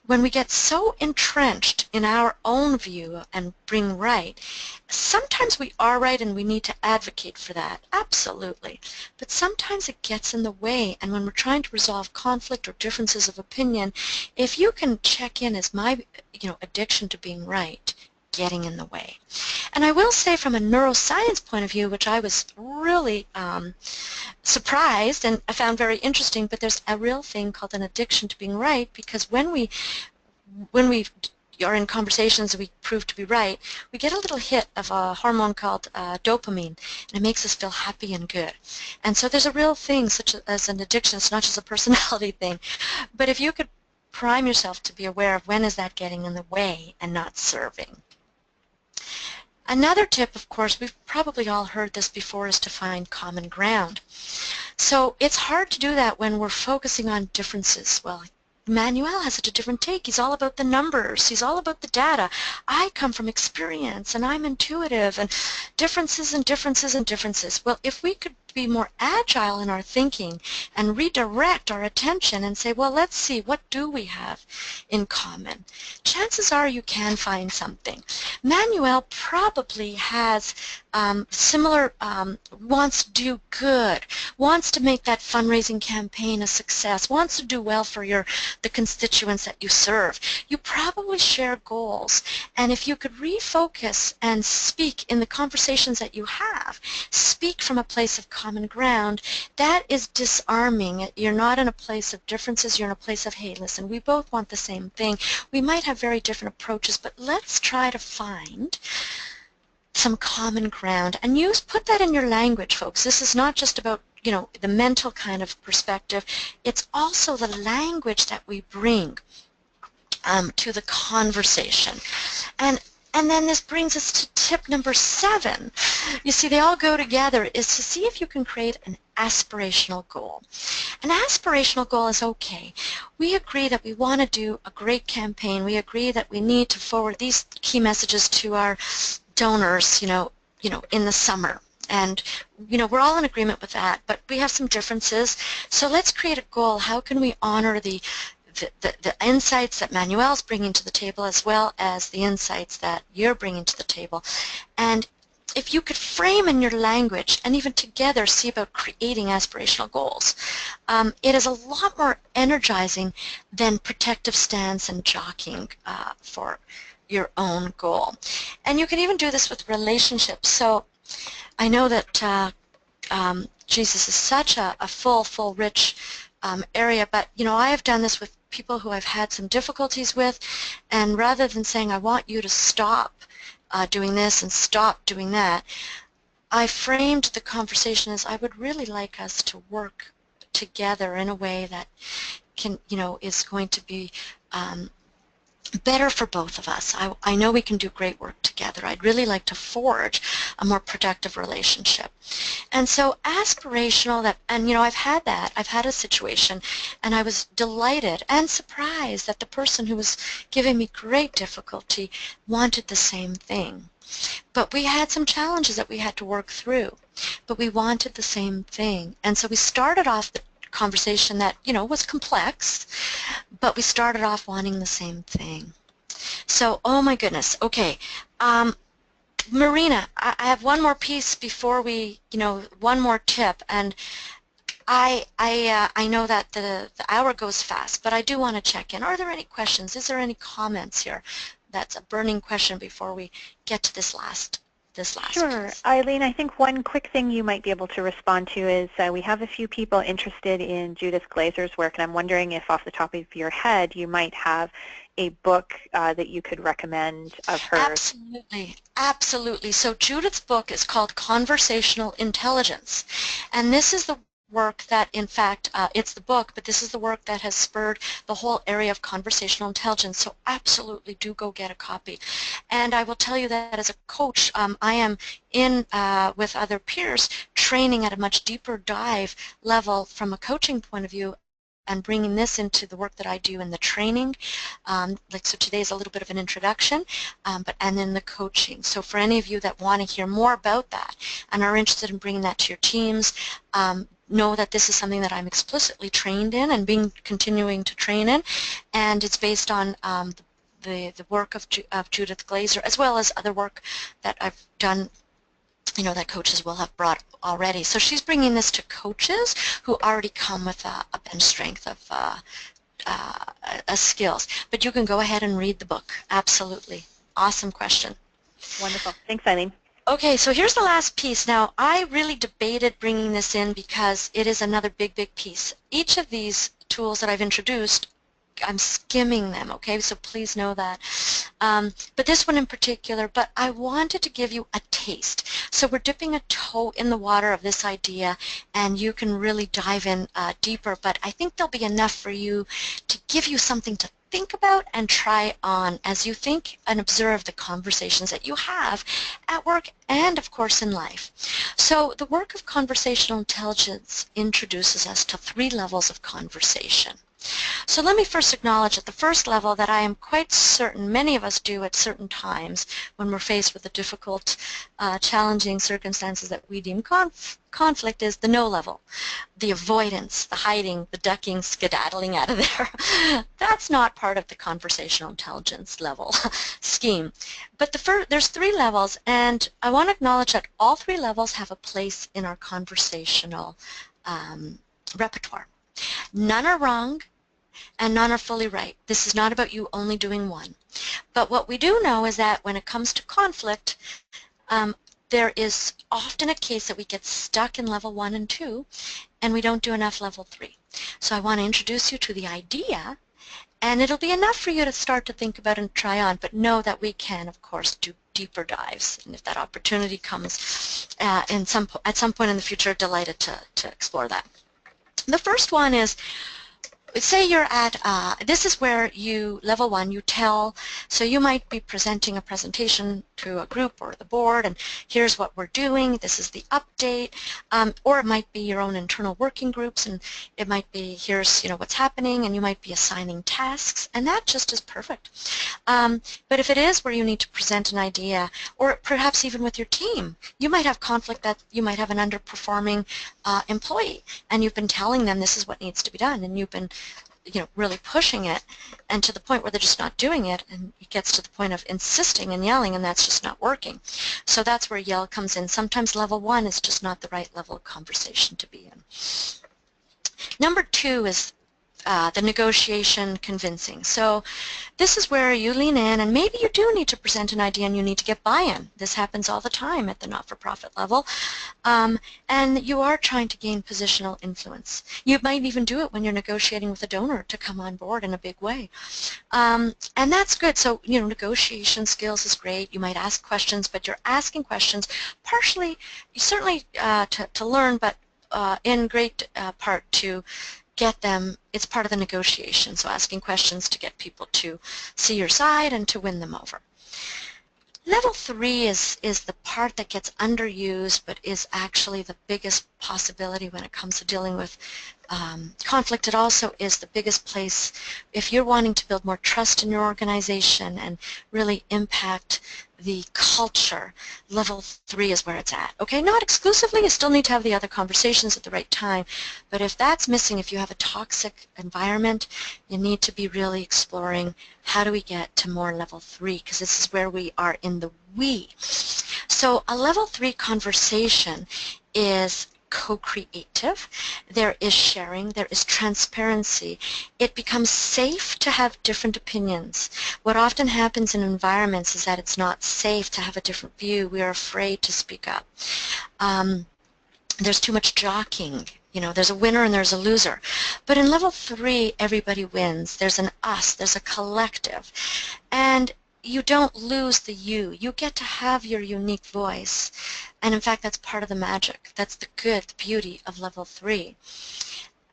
When we get so entrenched in our own view and bring right, sometimes we are right and we need to advocate for that, absolutely. But sometimes it gets in the way, and when we're trying to resolve conflict or differences of opinion, if you can check in, is my addiction to being right getting in the way? And I will say, from a neuroscience point of view, which I was really surprised and I found very interesting, but there's a real thing called an addiction to being right, because when we are in conversations and we prove to be right, we get a little hit of a hormone called dopamine, and it makes us feel happy and good. And so there's a real thing such as an addiction. It's not just a personality thing. But if you could prime yourself to be aware of when is that getting in the way and not serving. Another tip, of course, we've probably all heard this before, is to find common ground. So it's hard to do that when we're focusing on differences. Well, Manuel has such a different take. He's all about the numbers. He's all about the data. I come from experience, and I'm intuitive, and differences and differences and differences. Well, if we could be more agile in our thinking and redirect our attention and say, well, let's see, what do we have in common? Chances are you can find something. Manuel probably has similar, wants to do good, wants to make that fundraising campaign a success, wants to do well for the constituents that you serve. You probably share goals, and if you could refocus and speak in the conversations that you have, speak from a place of common ground, that is disarming. You're not in a place of differences, you're in a place of, hey, listen, we both want the same thing. We might have very different approaches, but let's try to find some common ground. And put that in your language, folks. This is not just about, the mental kind of perspective. It's also the language that we bring to the conversation. And then this brings us to tip number 7. You see, they all go together, is to see if you can create an aspirational goal. An aspirational goal is okay. We agree that we want to do a great campaign. We agree that we need to forward these key messages to our donors, in the summer. And, we're all in agreement with that, but we have some differences. So let's create a goal. How can we honor the insights that Manuel's bringing to the table, as well as the insights that you're bringing to the table? And if you could frame in your language and even together see about creating aspirational goals, it is a lot more energizing than protective stance and jockeying for your own goal. And you can even do this with relationships. So I know that Jesus is such a full, rich area, but I have done this with people who I've had some difficulties with, and rather than saying I want you to stop doing this and stop doing that, I framed the conversation as I would really like us to work together in a way that can, is going to be better for both of us. I know we can do great work together. I'd really like to forge a more productive relationship. And so aspirational, and I've had that. I've had a situation, and I was delighted and surprised that the person who was giving me great difficulty wanted the same thing. But we had some challenges that we had to work through, but we wanted the same thing. And so we started off the conversation that, was complex, but we started off wanting the same thing. So, oh my goodness, okay. Marina, I have one more piece before we, one more tip, and I know that the hour goes fast, but I do want to check in. Are there any questions? Is there any comments here? That's a burning question before we get to this last Sure. piece. Eileen, I think one quick thing you might be able to respond to is we have a few people interested in Judith Glaser's work, and I'm wondering if off the top of your head you might have a book that you could recommend of hers. Absolutely. So Judith's book is called Conversational Intelligence, and this is the work that, in fact, it's the book, but this is the work that has spurred the whole area of conversational intelligence, so absolutely do go get a copy. And I will tell you that as a coach, I am in, with other peers, training at a much deeper dive level from a coaching point of view, and bringing this into the work that I do in the training. So today is a little bit of an introduction, and then the coaching. So for any of you that want to hear more about that and are interested in bringing that to your teams, know that this is something that I'm explicitly trained in and continuing to train in, and it's based on the work of Judith Glaser, as well as other work that I've done, that coaches will have brought already. So she's bringing this to coaches who already come with a bench strength of skills. But you can go ahead and read the book. Absolutely. Awesome question. Wonderful. Thanks, Eileen. Okay, so here's the last piece. Now, I really debated bringing this in because it is another big piece. Each of these tools that I've introduced, I'm skimming them, okay, so please know that. But this one in particular, but I wanted to give you a taste. So we're dipping a toe in the water of this idea, and you can really dive in deeper, but I think there'll be enough for you to give you something to think about and try on as you think and observe the conversations that you have at work and, of course, in life. So the work of conversational intelligence introduces us to 3 levels of conversation. So let me first acknowledge at the first level that I am quite certain many of us do at certain times when we're faced with the difficult, challenging circumstances that we deem conflict is the no level, the avoidance, the hiding, the ducking, skedaddling out of there. That's not part of the conversational intelligence level scheme. But there's 3 levels, and I want to acknowledge that all 3 levels have a place in our conversational repertoire. None are wrong, and none are fully right. This is not about you only doing one. But what we do know is that when it comes to conflict, there is often a case that we get stuck in level 1 and 2, and we don't do enough level 3. So I want to introduce you to the idea, and it'll be enough for you to start to think about and try on, but know that we can, of course, do deeper dives. And if that opportunity comes at some point in the future, delighted to explore that. The first one is, say you're at, this is where you, level 1, you tell, so you might be presenting a presentation to a group or the board, and here's what we're doing, this is the update, or it might be your own internal working groups, and it might be, here's, what's happening, and you might be assigning tasks, and that just is perfect. But if it is where you need to present an idea, or perhaps even with your team, you might have conflict that you might have an underperforming employee, and you've been telling them this is what needs to be done, and you've been really pushing it, and to the point where they're just not doing it, and it gets to the point of insisting and yelling, and that's just not working. So that's where yell comes in. Sometimes level 1 is just not the right level of conversation to be in. Number 2 is the negotiation convincing. So this is where you lean in, and maybe you do need to present an idea and you need to get buy-in. This happens all the time at the not-for-profit level. And you are trying to gain positional influence. You might even do it when you're negotiating with a donor to come on board in a big way. And that's good. So, negotiation skills is great. You might ask questions, but you're asking questions partially, certainly to learn, but in great part to get them, it's part of the negotiation, so asking questions to get people to see your side and to win them over. Level 3 is the part that gets underused but is actually the biggest possibility when it comes to dealing with conflict. It also is the biggest place if you're wanting to build more trust in your organization and really impact the culture. Level 3 is where it's at. Okay, not exclusively, you still need to have the other conversations at the right time, but if that's missing, if you have a toxic environment, you need to be really exploring how do we get to more level 3, because this is where we are in the we. So a level 3 conversation is co-creative, there is sharing, there is transparency. It becomes safe to have different opinions. What often happens in environments is that it's not safe to have a different view. We are afraid to speak up. There's too much jockeying. There's a winner and there's a loser. But in level 3, everybody wins. There's an us, there's a collective. And you don't lose the you. You get to have your unique voice. And in fact, that's part of the magic. That's the good, the beauty of level 3.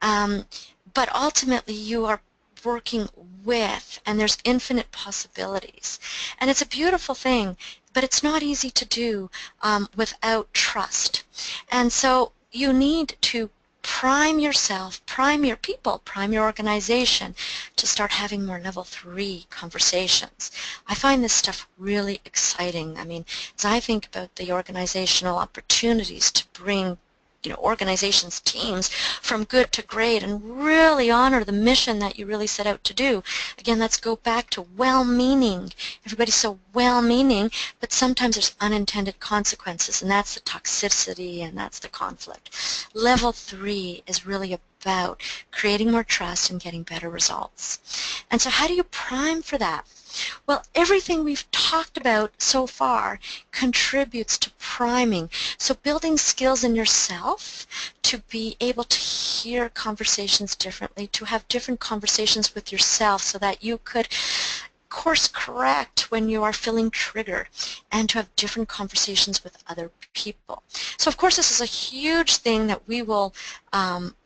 But ultimately, you are working with, and there's infinite possibilities. And it's a beautiful thing, but it's not easy to do without trust. And so you need to prime yourself, prime your people, prime your organization to start having more level 3 conversations. I find this stuff really exciting. I mean, as I think about the organizational opportunities to bring organizations, teams from good to great and really honor the mission that you really set out to do. Again, let's go back to well-meaning. Everybody's so well-meaning, but sometimes there's unintended consequences, and that's the toxicity and that's the conflict. Level 3 is really about creating more trust and getting better results. And so how do you prime for that? Well, everything we've talked about so far contributes to priming. So building skills in yourself to be able to hear conversations differently, to have different conversations with yourself so that you could course correct when you are feeling triggered, and to have different conversations with other people. So of course this is a huge thing that we will,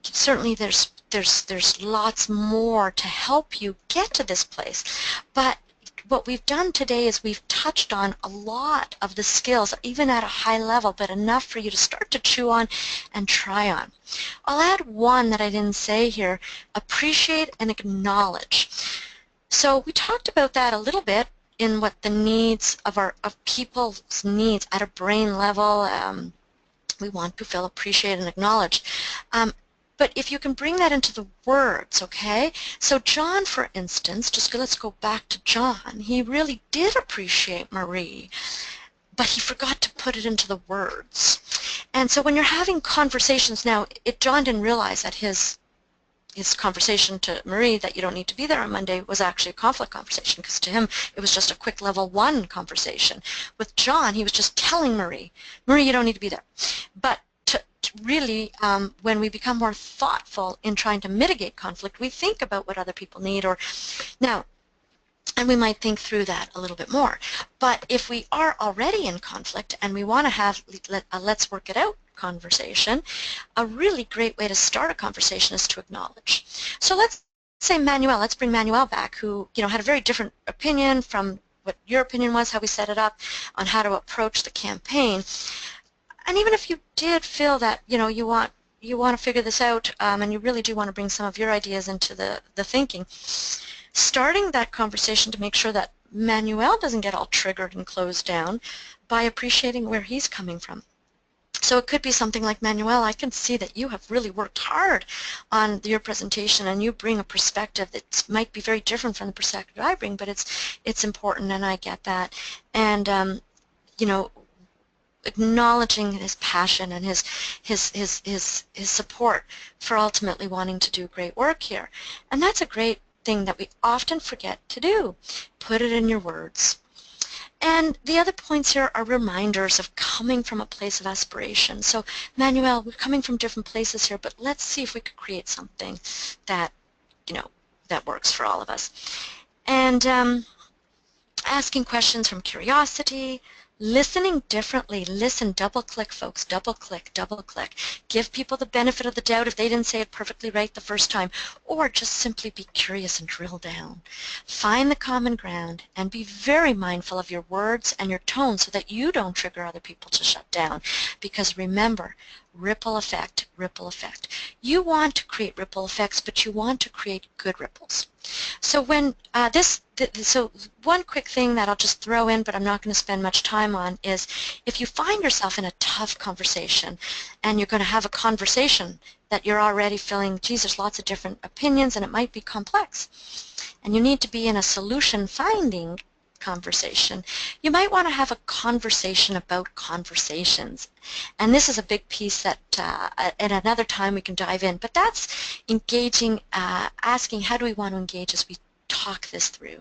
certainly there's lots more to help you get to this place, but what we've done today is we've touched on a lot of the skills, even at a high level, but enough for you to start to chew on and try on. I'll add one that I didn't say here: appreciate and acknowledge. So we talked about that a little bit in what the needs of people's needs at a brain level. We want to feel appreciated and acknowledged. But if you can bring that into the words, okay? So John, for instance, let's go back to John. He really did appreciate Marie, but he forgot to put it into the words. And so when you're having conversations now, John didn't realize that his conversation to Marie that you don't need to be there on Monday was actually a conflict conversation, because to him it was just a quick level 1 conversation. With John, he was just telling Marie, you don't need to be there. But really, when we become more thoughtful in trying to mitigate conflict, we think about what other people need, and we might think through that a little bit more. But if we are already in conflict and we want to have a let's work it out conversation, a really great way to start a conversation is to acknowledge. So let's say Manuel, let's bring Manuel back, who had a very different opinion from what your opinion was, how we set it up, on how to approach the campaign. And even if you did feel that you want to figure this out, and you really do want to bring some of your ideas into the thinking, starting that conversation to make sure that Manuel doesn't get all triggered and closed down by appreciating where he's coming from. So it could be something like, Manuel, I can see that you have really worked hard on your presentation and you bring a perspective that might be very different from the perspective I bring, but it's important and I get that. And, you know, acknowledging his passion and his support for ultimately wanting to do great work here. And that's a great thing that we often forget to do. Put it in your words. And the other points here are reminders of coming from a place of aspiration. So, Manuel, we're coming from different places here, but let's see if we could create something that, you know, that works for all of us. And asking questions from curiosity, listening differently. Listen, double-click, folks, double-click, double-click. Give people the benefit of the doubt if they didn't say it perfectly right the first time, or just simply be curious and drill down. Find the common ground and be very mindful of your words and your tone so that you don't trigger other people to shut down. Because remember, ripple effect, ripple effect. You want to create ripple effects, but you want to create good ripples. So when so one quick thing that I'll just throw in, but I'm not going to spend much time on, is if you find yourself in a tough conversation and you're going to have a conversation that you're already feeling, geez, there's lots of different opinions and it might be complex, and you need to be in a solution-finding conversation, you might want to have a conversation about conversations. And this is a big piece that at another time we can dive in, but that's engaging, asking how do we want to engage as we talk this through.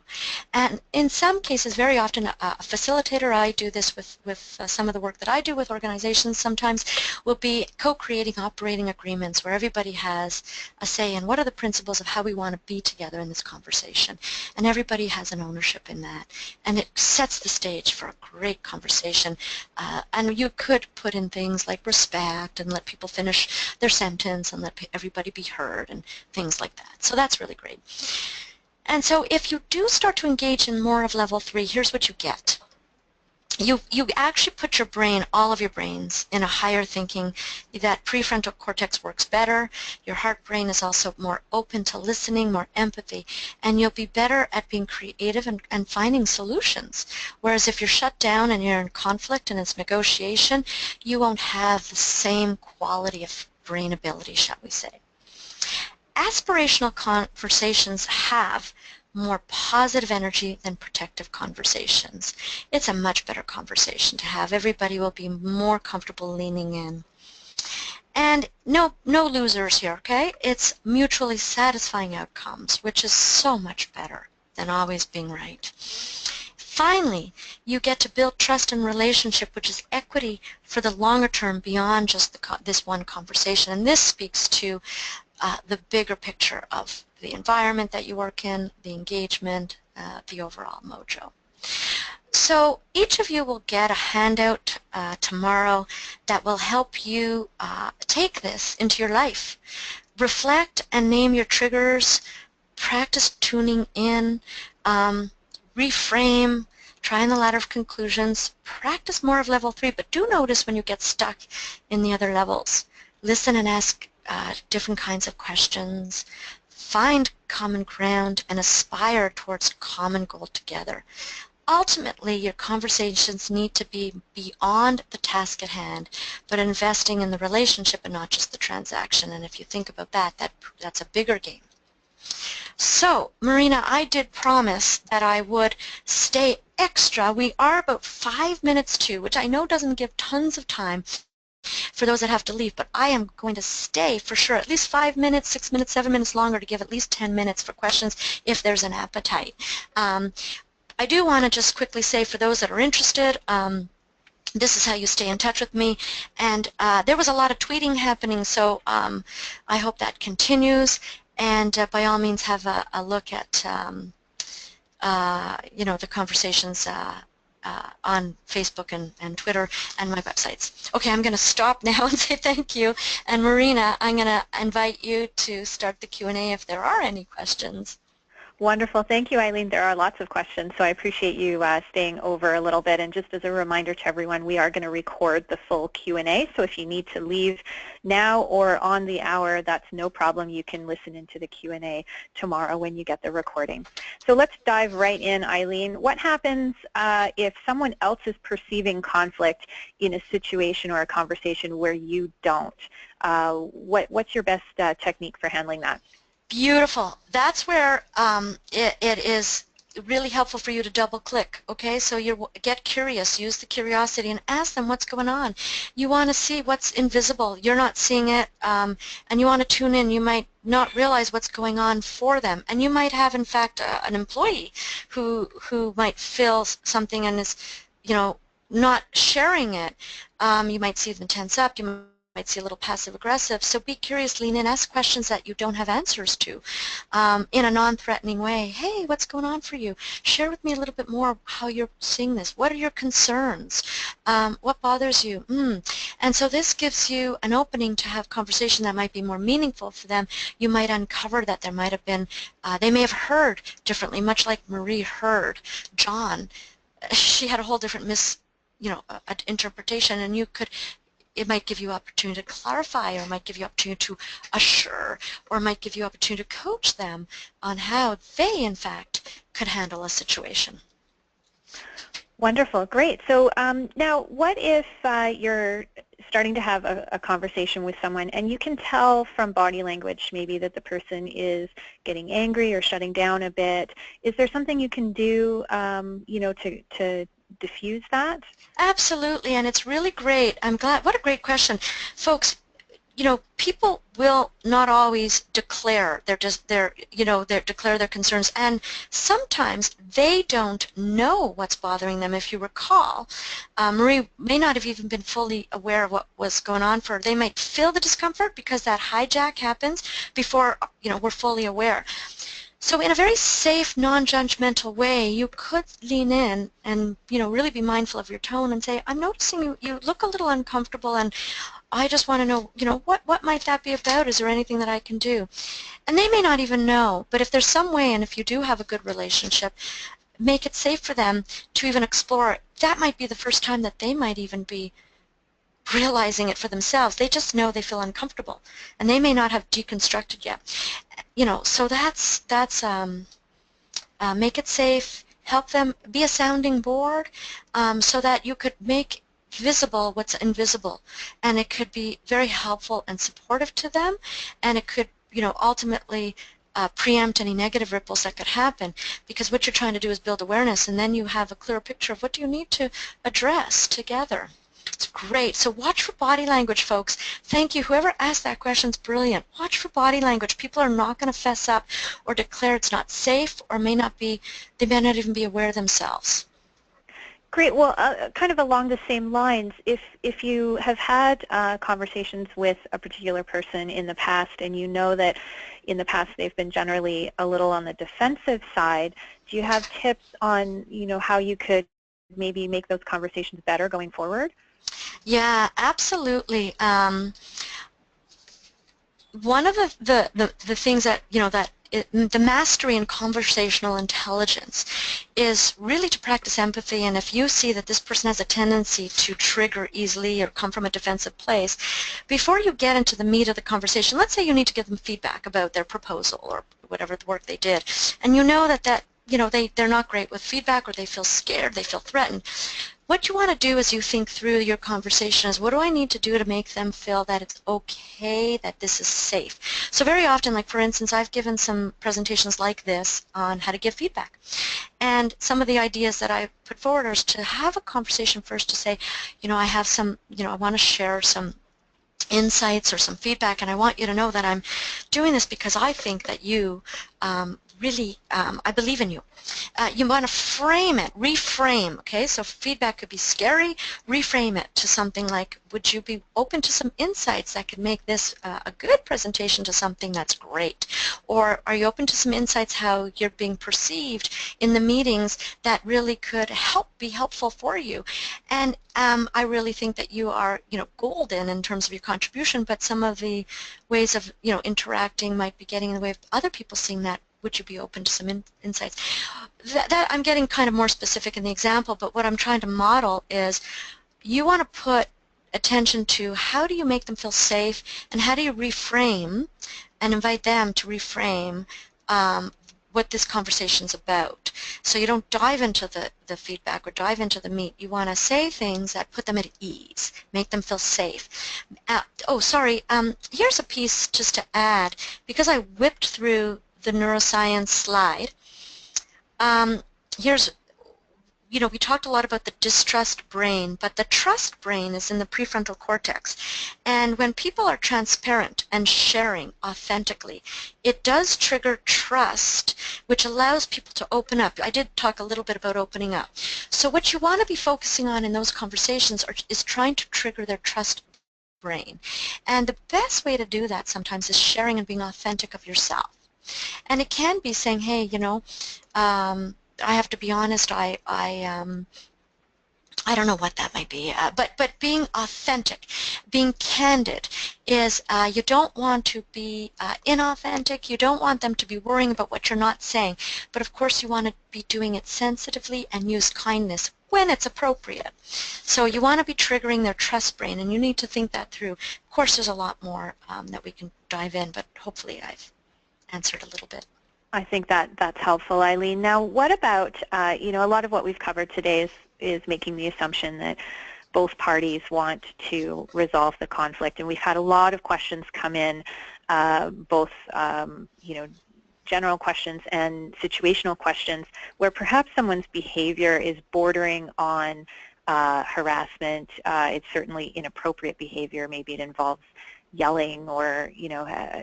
And in some cases, very often, a facilitator, I do this with some of the work that I do with organizations sometimes, will be co-creating operating agreements where everybody has a say in what are the principles of how we want to be together in this conversation. And everybody has an ownership in that. And it sets the stage for a great conversation. And you could put in things like respect and let people finish their sentence and let everybody be heard and things like that. So that's really great. And so if you do start to engage in more of level 3, here's what you get. You actually put your brain, all of your brains, in a higher thinking. That prefrontal cortex works better. Your heart brain is also more open to listening, more empathy, and you'll be better at being creative and finding solutions. Whereas if you're shut down and you're in conflict and it's negotiation, you won't have the same quality of brain ability, shall we say. Aspirational conversations have more positive energy than protective conversations. It's a much better conversation to have. Everybody will be more comfortable leaning in. And no losers here, okay? It's mutually satisfying outcomes, which is so much better than always being right. Finally, you get to build trust and relationship, which is equity for the longer term beyond just this one conversation. And this speaks to the bigger picture of the environment that you work in, the engagement, the overall mojo. So each of you will get a handout tomorrow that will help you take this into your life. Reflect and name your triggers, practice tuning in, reframe, trying the ladder of conclusions, practice more of level 3, but do notice when you get stuck in the other levels. Listen and ask different kinds of questions, find common ground, and aspire towards a common goal together. Ultimately, your conversations need to be beyond the task at hand, but investing in the relationship and not just the transaction. And if you think about that, that's a bigger game. So, Marina, I did promise that I would stay extra. We are about 5 minutes to, which I know doesn't give tons of time for those that have to leave, but I am going to stay for sure at least 5 minutes, 6 minutes, 7 minutes longer to give at least 10 minutes for questions if there's an appetite. I do want to just quickly say for those that are interested, this is how you stay in touch with me. And there was a lot of tweeting happening, so I hope that continues. And by all means, have a look at the conversations on Facebook and Twitter and my websites. Okay, I'm going to stop now and say thank you. And Marina, I'm going to invite you to start the Q&A if there are any questions. Wonderful. Thank you, Eileen. There are lots of questions, so I appreciate you staying over a little bit. And just as a reminder to everyone, we are going to record the full Q&A, so if you need to leave now or on the hour, that's no problem. You can listen into the Q&A tomorrow when you get the recording. So let's dive right in, Eileen. What happens if someone else is perceiving conflict in a situation or a conversation where you don't? What's your best technique for handling that? Beautiful. That's where it is really helpful for you to double click, okay? So you get curious, use the curiosity and ask them what's going on. You want to see what's invisible. You're not seeing it, and you want to tune in. You might not realize what's going on for them, and you might have, in fact, an employee who might feel something and is, not sharing it. You might see them tense up. You might see a little passive-aggressive. So be curious, lean in, ask questions that you don't have answers to in a non-threatening way. Hey, what's going on for you? Share with me a little bit more how you're seeing this. What are your concerns? What bothers you? And so this gives you an opening to have conversation that might be more meaningful for them. You might uncover that there might have been, they may have heard differently, much like Marie heard John. She had a whole different interpretation, and it might give you opportunity to clarify, or it might give you opportunity to assure, or it might give you opportunity to coach them on how they, in fact, could handle a situation. Wonderful, great. So now what if you're starting to have a conversation with someone and you can tell from body language maybe that the person is getting angry or shutting down a bit? Is there something you can do, to diffuse that? Absolutely, and it's really great. I'm glad. What a great question. Folks, people will not always declare declare their concerns, and sometimes they don't know what's bothering them. If you recall, Marie may not have even been fully aware of what was going on for her. They might feel the discomfort because that hijack happens before we're fully aware. So in a very safe, non-judgmental way, you could lean in and really be mindful of your tone and say, I'm noticing you look a little uncomfortable, and I just want to know, what might that be about? Is there anything that I can do? And they may not even know, but if there's some way, and if you do have a good relationship, make it safe for them to even explore it. That might be the first time that they might even be realizing it for themselves. They just know they feel uncomfortable, and they may not have deconstructed yet. So that's make it safe, help them, be a sounding board, so that you could make visible what's invisible, and it could be very helpful and supportive to them, and it could ultimately preempt any negative ripples that could happen, because what you're trying to do is build awareness, and then you have a clearer picture of what do you need to address together. It's great. So watch for body language, folks. Thank you. Whoever asked that question is brilliant. Watch for body language. People are not going to fess up or declare it's not safe, or they may not even be aware themselves. Great. Well, kind of along the same lines, if you have had conversations with a particular person in the past, and you know that in the past they've been generally a little on the defensive side, do you have tips on how you could maybe make those conversations better going forward? Yeah, absolutely. One of the things that the mastery in conversational intelligence is really to practice empathy, and if you see that this person has a tendency to trigger easily or come from a defensive place, before you get into the meat of the conversation, let's say you need to give them feedback about their proposal or whatever the work they did, and you know that they're not great with feedback, or they feel scared, they feel threatened. What you want to do as you think through your conversation is, what do I need to do to make them feel that it's okay, that this is safe? So very often, like for instance, I've given some presentations like this on how to give feedback. And some of the ideas that I put forward are to have a conversation first to say, I have some, I want to share some insights or some feedback, and I want you to know that I'm doing this because I think that you really, I believe in you. You want to frame it, reframe, okay? So feedback could be scary. Reframe it to something like, would you be open to some insights that could make this a good presentation to something that's great? Or are you open to some insights how you're being perceived in the meetings that really could be helpful for you? And I really think that you are, golden in terms of your contribution, but some of the ways of, interacting might be getting in the way of other people seeing that would you be open to some insights? That I'm getting kind of more specific in the example, but what I'm trying to model is you want to put attention to how do you make them feel safe and how do you reframe and invite them to reframe what this conversation is about. So you don't dive into the feedback or dive into the meat. You want to say things that put them at ease, make them feel safe. Oh, sorry, here's a piece just to add. Because I whipped through the neuroscience slide, here's, we talked a lot about the distrust brain, but the trust brain is in the prefrontal cortex. And when people are transparent and sharing authentically, it does trigger trust, which allows people to open up. I did talk a little bit about opening up. So what you want to be focusing on in those conversations is trying to trigger their trust brain. And the best way to do that sometimes is sharing and being authentic of yourself. And it can be saying, hey, I have to be honest, I don't know what that might be, but being authentic, being candid is you don't want to be inauthentic, you don't want them to be worrying about what you're not saying, but of course you want to be doing it sensitively and use kindness when it's appropriate. So you want to be triggering their trust brain, and you need to think that through. Of course there's a lot more that we can dive in, but hopefully I've answered a little bit. I think that's helpful, Eileen. Now, what about, a lot of what we've covered today is making the assumption that both parties want to resolve the conflict, and we've had a lot of questions come in, both, general questions and situational questions, where perhaps someone's behavior is bordering on harassment. It's certainly inappropriate behavior. Maybe it involves yelling or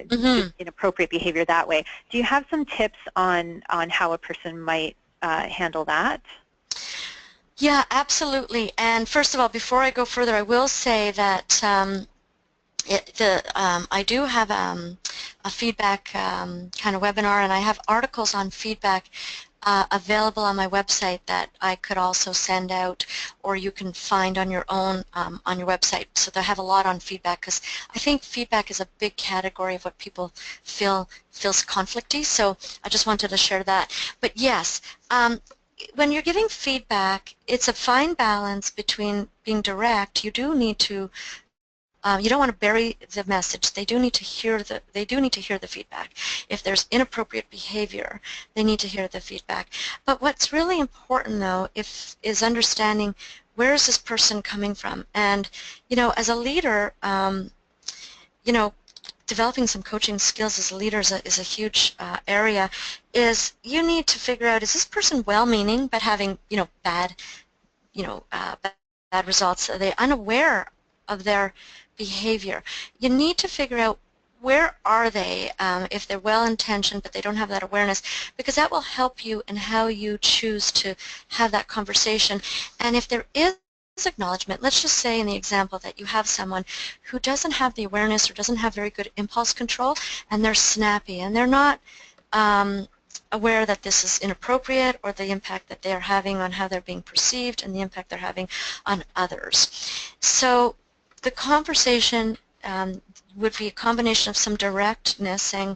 just inappropriate behavior that way. Do you have some tips on how a person might handle that? Yeah, absolutely. And first of all, before I go further, I will say that I do have a feedback kind of webinar, and I have articles on feedback available on my website that I could also send out, or you can find on your own on your website. So they have a lot on feedback, because I think feedback is a big category of what people feels conflicty. So I just wanted to share that. But yes, when you're giving feedback, it's a fine balance between being direct. You do need to you don't want to bury the message. They do need to hear the feedback. If there's inappropriate behavior, they need to hear the feedback. But what's really important, though, is understanding where is this person coming from. And as a leader, developing some coaching skills as a leader is a huge area. Is you need to figure out, is this person well-meaning but having bad results? Are they unaware of their behavior? You need to figure out where are they if they're well-intentioned but they don't have that awareness, because that will help you in how you choose to have that conversation. And if there is acknowledgement, let's just say in the example that you have someone who doesn't have the awareness or doesn't have very good impulse control, and they're snappy and they're not aware that this is inappropriate, or the impact that they're having on how they're being perceived and the impact they're having on others. So the conversation would be a combination of some directness, saying,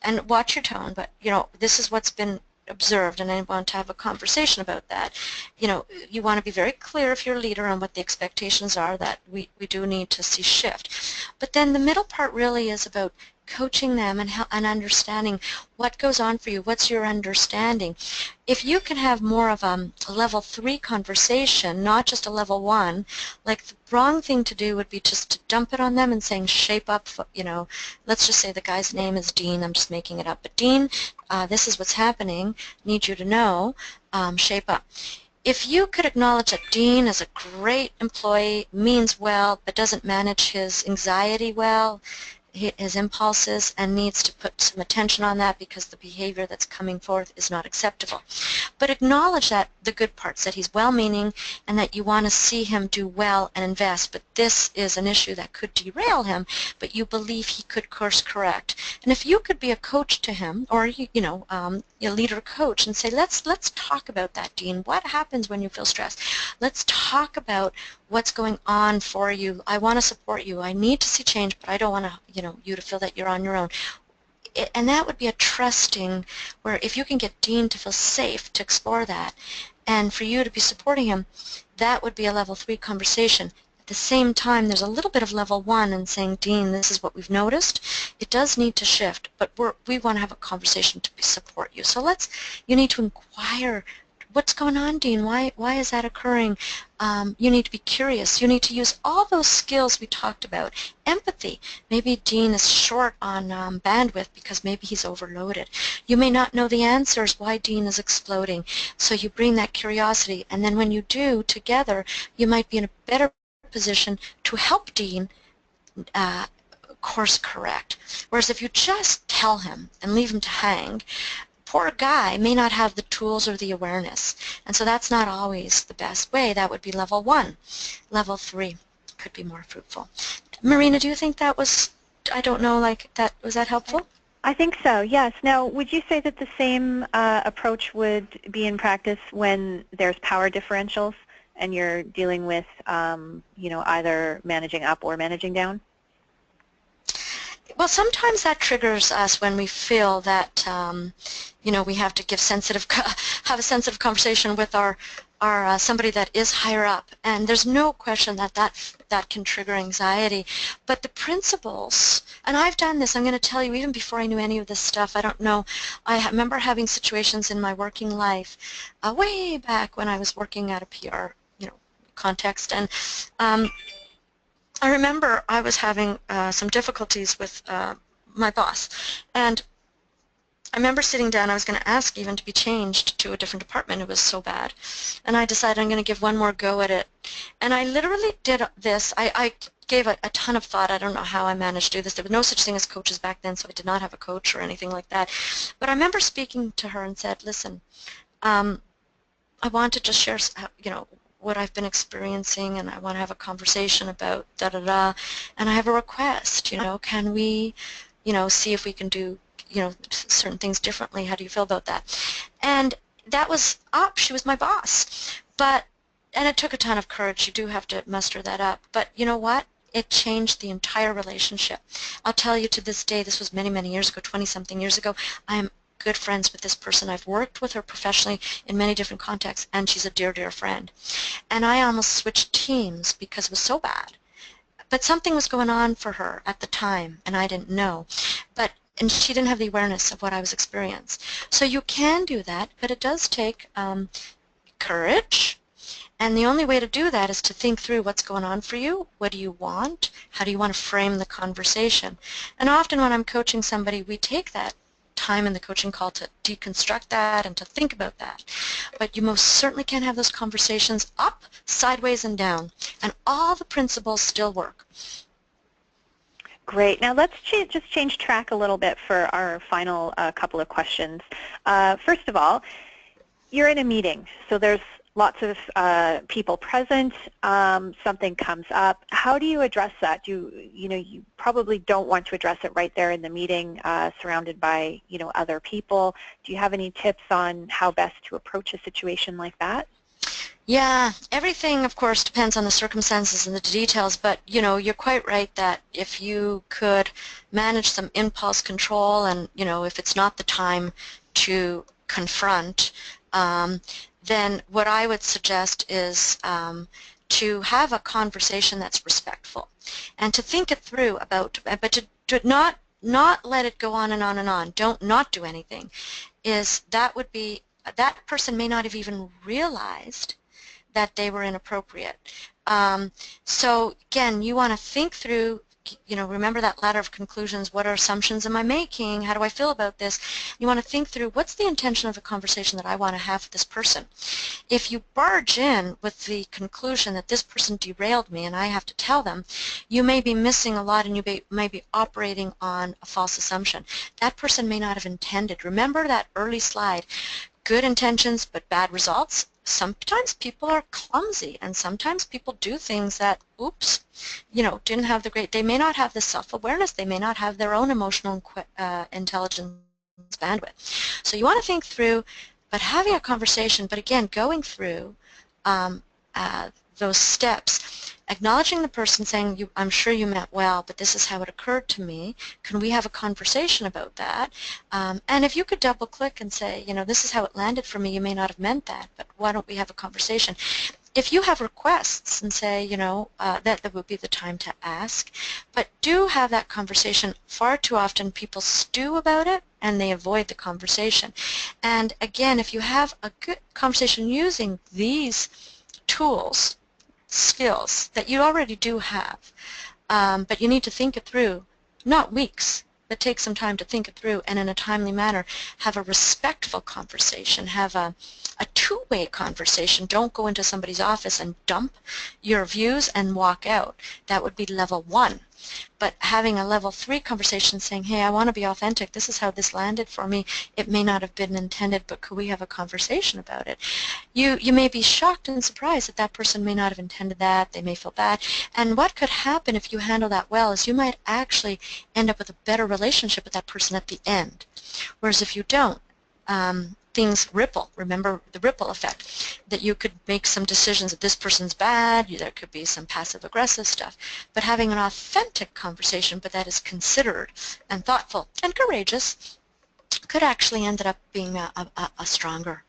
and watch your tone, but this is what's been observed, and I want to have a conversation about that. You want to be very clear if you're a leader on what the expectations are that we do need to see shift. But then the middle part really is about coaching them and understanding what goes on for you, what's your understanding. If you can have more of a level 3 conversation, not just a level 1, like the wrong thing to do would be just to dump it on them and saying, shape up, let's just say the guy's name is Dean, I'm just making it up, but Dean, this is what's happening, need you to know, shape up. If you could acknowledge that Dean is a great employee, means well, but doesn't manage his anxiety well, his impulses, and needs to put some attention on that because the behavior that's coming forth is not acceptable. But acknowledge that the good parts, that he's well-meaning and that you want to see him do well and invest, but this is an issue that could derail him, but you believe he could course correct. And if you could be a coach to him, or a leader coach, and say, let's talk about that, Dean. What happens when you feel stressed? Let's talk about what's going on for you. I want to support you. I need to see change, but I don't want to, you to feel that you're on your own. and that would be a trusting, where if you can get Dean to feel safe to explore that, and for you to be supporting him, that would be a level 3 conversation. At the same time, there's a little bit of level 1 and saying, Dean, this is what we've noticed. It does need to shift, but we want to have a conversation to support you. So you need to inquire, what's going on, Dean? Why is that occurring? You need to be curious. You need to use all those skills we talked about. Empathy. Maybe Dean is short on bandwidth because maybe he's overloaded. You may not know the answers why Dean is exploding. So you bring that curiosity, and then when you do together, you might be in a better position to help Dean course correct. Whereas if you just tell him and leave him to hang, poor guy may not have the tools or the awareness. And so that's not always the best way. That would be level 1. Level 3 could be more fruitful. Marina, do you think that was, I don't know, was that helpful? I think so, yes. Now, would you say that the same approach would be in practice when there's power differentials and you're dealing with, either managing up or managing down? Well, sometimes that triggers us when we feel that, we have to have a sensitive conversation with our somebody that is higher up, and there's no question that can trigger anxiety. But the principles, and I've done this, I'm going to tell you, even before I knew any of this stuff, I don't know, I remember having situations in my working life way back when I was working at a PR, context, and I remember I was having some difficulties with my boss, and I remember sitting down, I was going to ask even to be changed to a different department, it was so bad, and I decided I'm going to give one more go at it. And I literally did this, I gave a ton of thought, I don't know how I managed to do this, there was no such thing as coaches back then, so I did not have a coach or anything like that. But I remember speaking to her and said, listen, I want to just share, what I've been experiencing, and I want to have a conversation about da-da-da, and I have a request, can we, see if we can do, certain things differently, how do you feel about that? And that was up, she was my boss, and it took a ton of courage, you do have to muster that up, but you know what? It changed the entire relationship. I'll tell you, to this day, this was many, many years ago, 20-something years ago, I am good friends with this person. I've worked with her professionally in many different contexts, and she's a dear, dear friend. And I almost switched teams because it was so bad. But something was going on for her at the time, and I didn't know. And she didn't have the awareness of what I was experiencing. So you can do that, but it does take courage. And the only way to do that is to think through what's going on for you, what do you want, how do you want to frame the conversation. And often when I'm coaching somebody, we take that time in the coaching call to deconstruct that and to think about that. But you most certainly can have those conversations up, sideways, and down, and all the principles still work. Great. Now let's just change track a little bit for our final couple of questions. First of all, you're in a meeting, so there's lots of people present, something comes up. How do you address that? You probably don't want to address it right there in the meeting, surrounded by other people. Do you have any tips on how best to approach a situation like that? Yeah, everything, of course, depends on the circumstances and the details, but, you're quite right that if you could manage some impulse control and, if it's not the time to confront, then what I would suggest is to have a conversation that's respectful and to think it through but to not let it go on and on and on. Don't not do anything. That person may not have even realized that they were inappropriate. So again, you want to think through, remember that ladder of conclusions. What are assumptions am I making? How do I feel about this? You want to think through, what's the intention of the conversation that I want to have with this person? If you barge in with the conclusion that this person derailed me and I have to tell them, you may be missing a lot and you may be operating on a false assumption. That person may not have intended. Remember that early slide. Good intentions but bad results. Sometimes people are clumsy, and sometimes people do things that, oops, didn't have they may not have the self-awareness, they may not have their own emotional intelligence bandwidth. So you want to think through, but having a conversation, but again, going through those steps. acknowledging the person, saying, I'm sure you meant well, but this is how it occurred to me. Can we have a conversation about that? And if you could double click and say, this is how it landed for me, you may not have meant that, but why don't we have a conversation? If you have requests and say, that would be the time to ask, but do have that conversation. Far too often people stew about it and they avoid the conversation. And again, if you have a good conversation using these tools, skills that you already do have, but you need to think it through, not weeks, but take some time to think it through, and in a timely manner have a respectful conversation, have a two-way conversation. Don't go into somebody's office and dump your views and walk out. That would be level 1. But having a level 3 conversation saying, hey, I want to be authentic, this is how this landed for me, it may not have been intended, but could we have a conversation about it? You may be shocked and surprised that that person may not have intended that, they may feel bad, and what could happen if you handle that well is you might actually end up with a better relationship with that person at the end. Whereas if you don't, things ripple. Remember the ripple effect, that you could make some decisions that this person's bad, there could be some passive-aggressive stuff. But having an authentic conversation, but that is considered and thoughtful and courageous, could actually end up being a stronger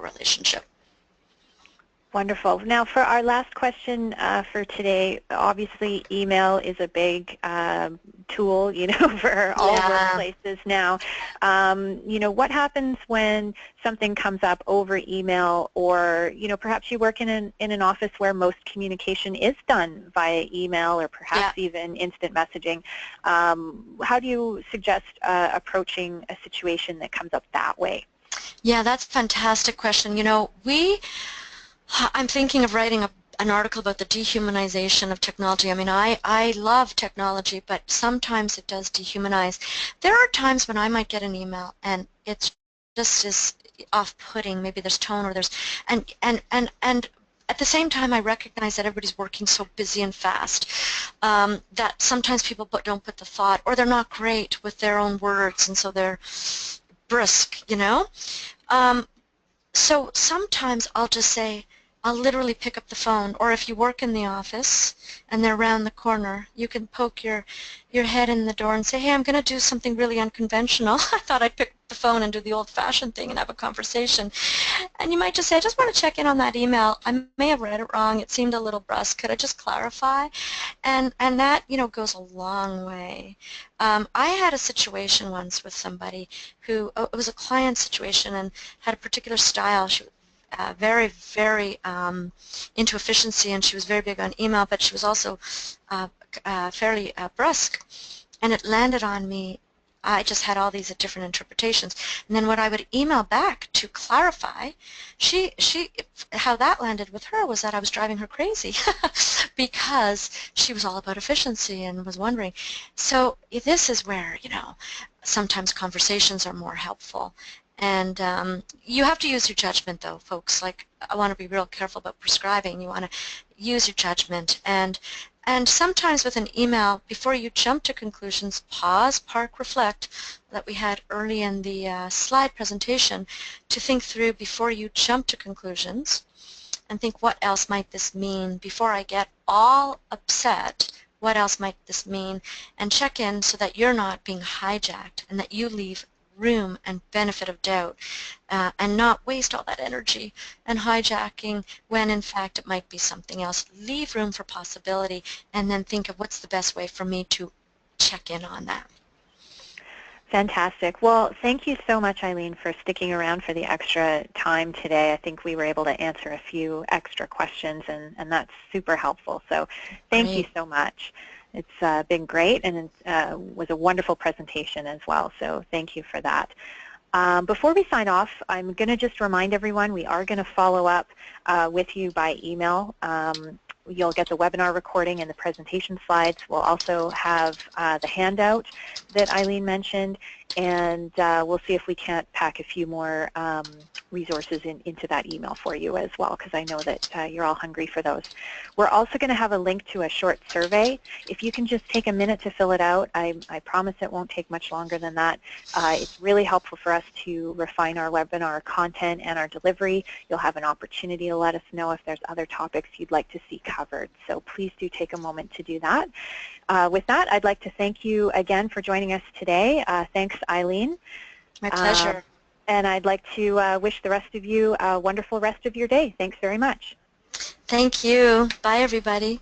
relationship. Wonderful. Now for our last question for today, obviously email is a big tool, for all workplaces now. What happens when something comes up over email, or, perhaps you work in an office where most communication is done via email or perhaps even instant messaging. How do you suggest approaching a situation that comes up that way? Yeah, that's a fantastic question. I'm thinking of writing an article about the dehumanization of technology. I mean, I love technology, but sometimes it does dehumanize. There are times when I might get an email and it's just is off-putting. Maybe there's tone or there's and at the same time, I recognize that everybody's working so busy and fast that sometimes people don't put the thought, or they're not great with their own words, and so they're brisk, So sometimes I'll just say, I'll literally pick up the phone, or if you work in the office and they're around the corner, you can poke your head in the door and say, hey, I'm going to do something really unconventional. I thought I'd pick up the phone and do the old-fashioned thing and have a conversation. And you might just say, I just want to check in on that email. I may have read it wrong. It seemed a little brusque. Could I just clarify? And that, goes a long way. I had a situation once with somebody who, it was a client situation and had a particular style. She very, very into efficiency, and she was very big on email, but she was also fairly brusque, and it landed on me. I just had all these different interpretations, and then when I would email back to clarify, how that landed with her was that I was driving her crazy because she was all about efficiency and was wondering. So this is where, sometimes conversations are more helpful. And you have to use your judgment, though, folks. Like, I want to be real careful about prescribing. You want to use your judgment. And sometimes with an email, before you jump to conclusions, pause, park, reflect, that we had early in the slide presentation, to think through before you jump to conclusions and think, what else might this mean? Before I get all upset, what else might this mean? And check in so that you're not being hijacked and that you leave room and benefit of doubt, and not waste all that energy and hijacking when in fact it might be something else. Leave room for possibility and then think of what's the best way for me to check in on that. Fantastic. Well, thank you so much, Eileen, for sticking around for the extra time today. I think we were able to answer a few extra questions, and that's super helpful. So thank you so much. It's been great, and it was a wonderful presentation as well, so thank you for that. Before we sign off, I'm going to just remind everyone we are going to follow up with you by email. You'll get the webinar recording and the presentation slides. We'll also have the handout that Eileen mentioned, and we'll see if we can't pack a few more resources into that email for you as well, because I know that you're all hungry for those. We're also going to have a link to a short survey. If you can just take a minute to fill it out, I promise it won't take much longer than that. It's really helpful for us to refine our webinar content and our delivery. You'll have an opportunity to let us know if there's other topics you'd like to see covered. So please do take a moment to do that. With that, I'd like to thank you again for joining us today. Thanks, Eileen. My pleasure. And I'd like to wish the rest of you a wonderful rest of your day. Thanks very much. Thank you. Bye, everybody.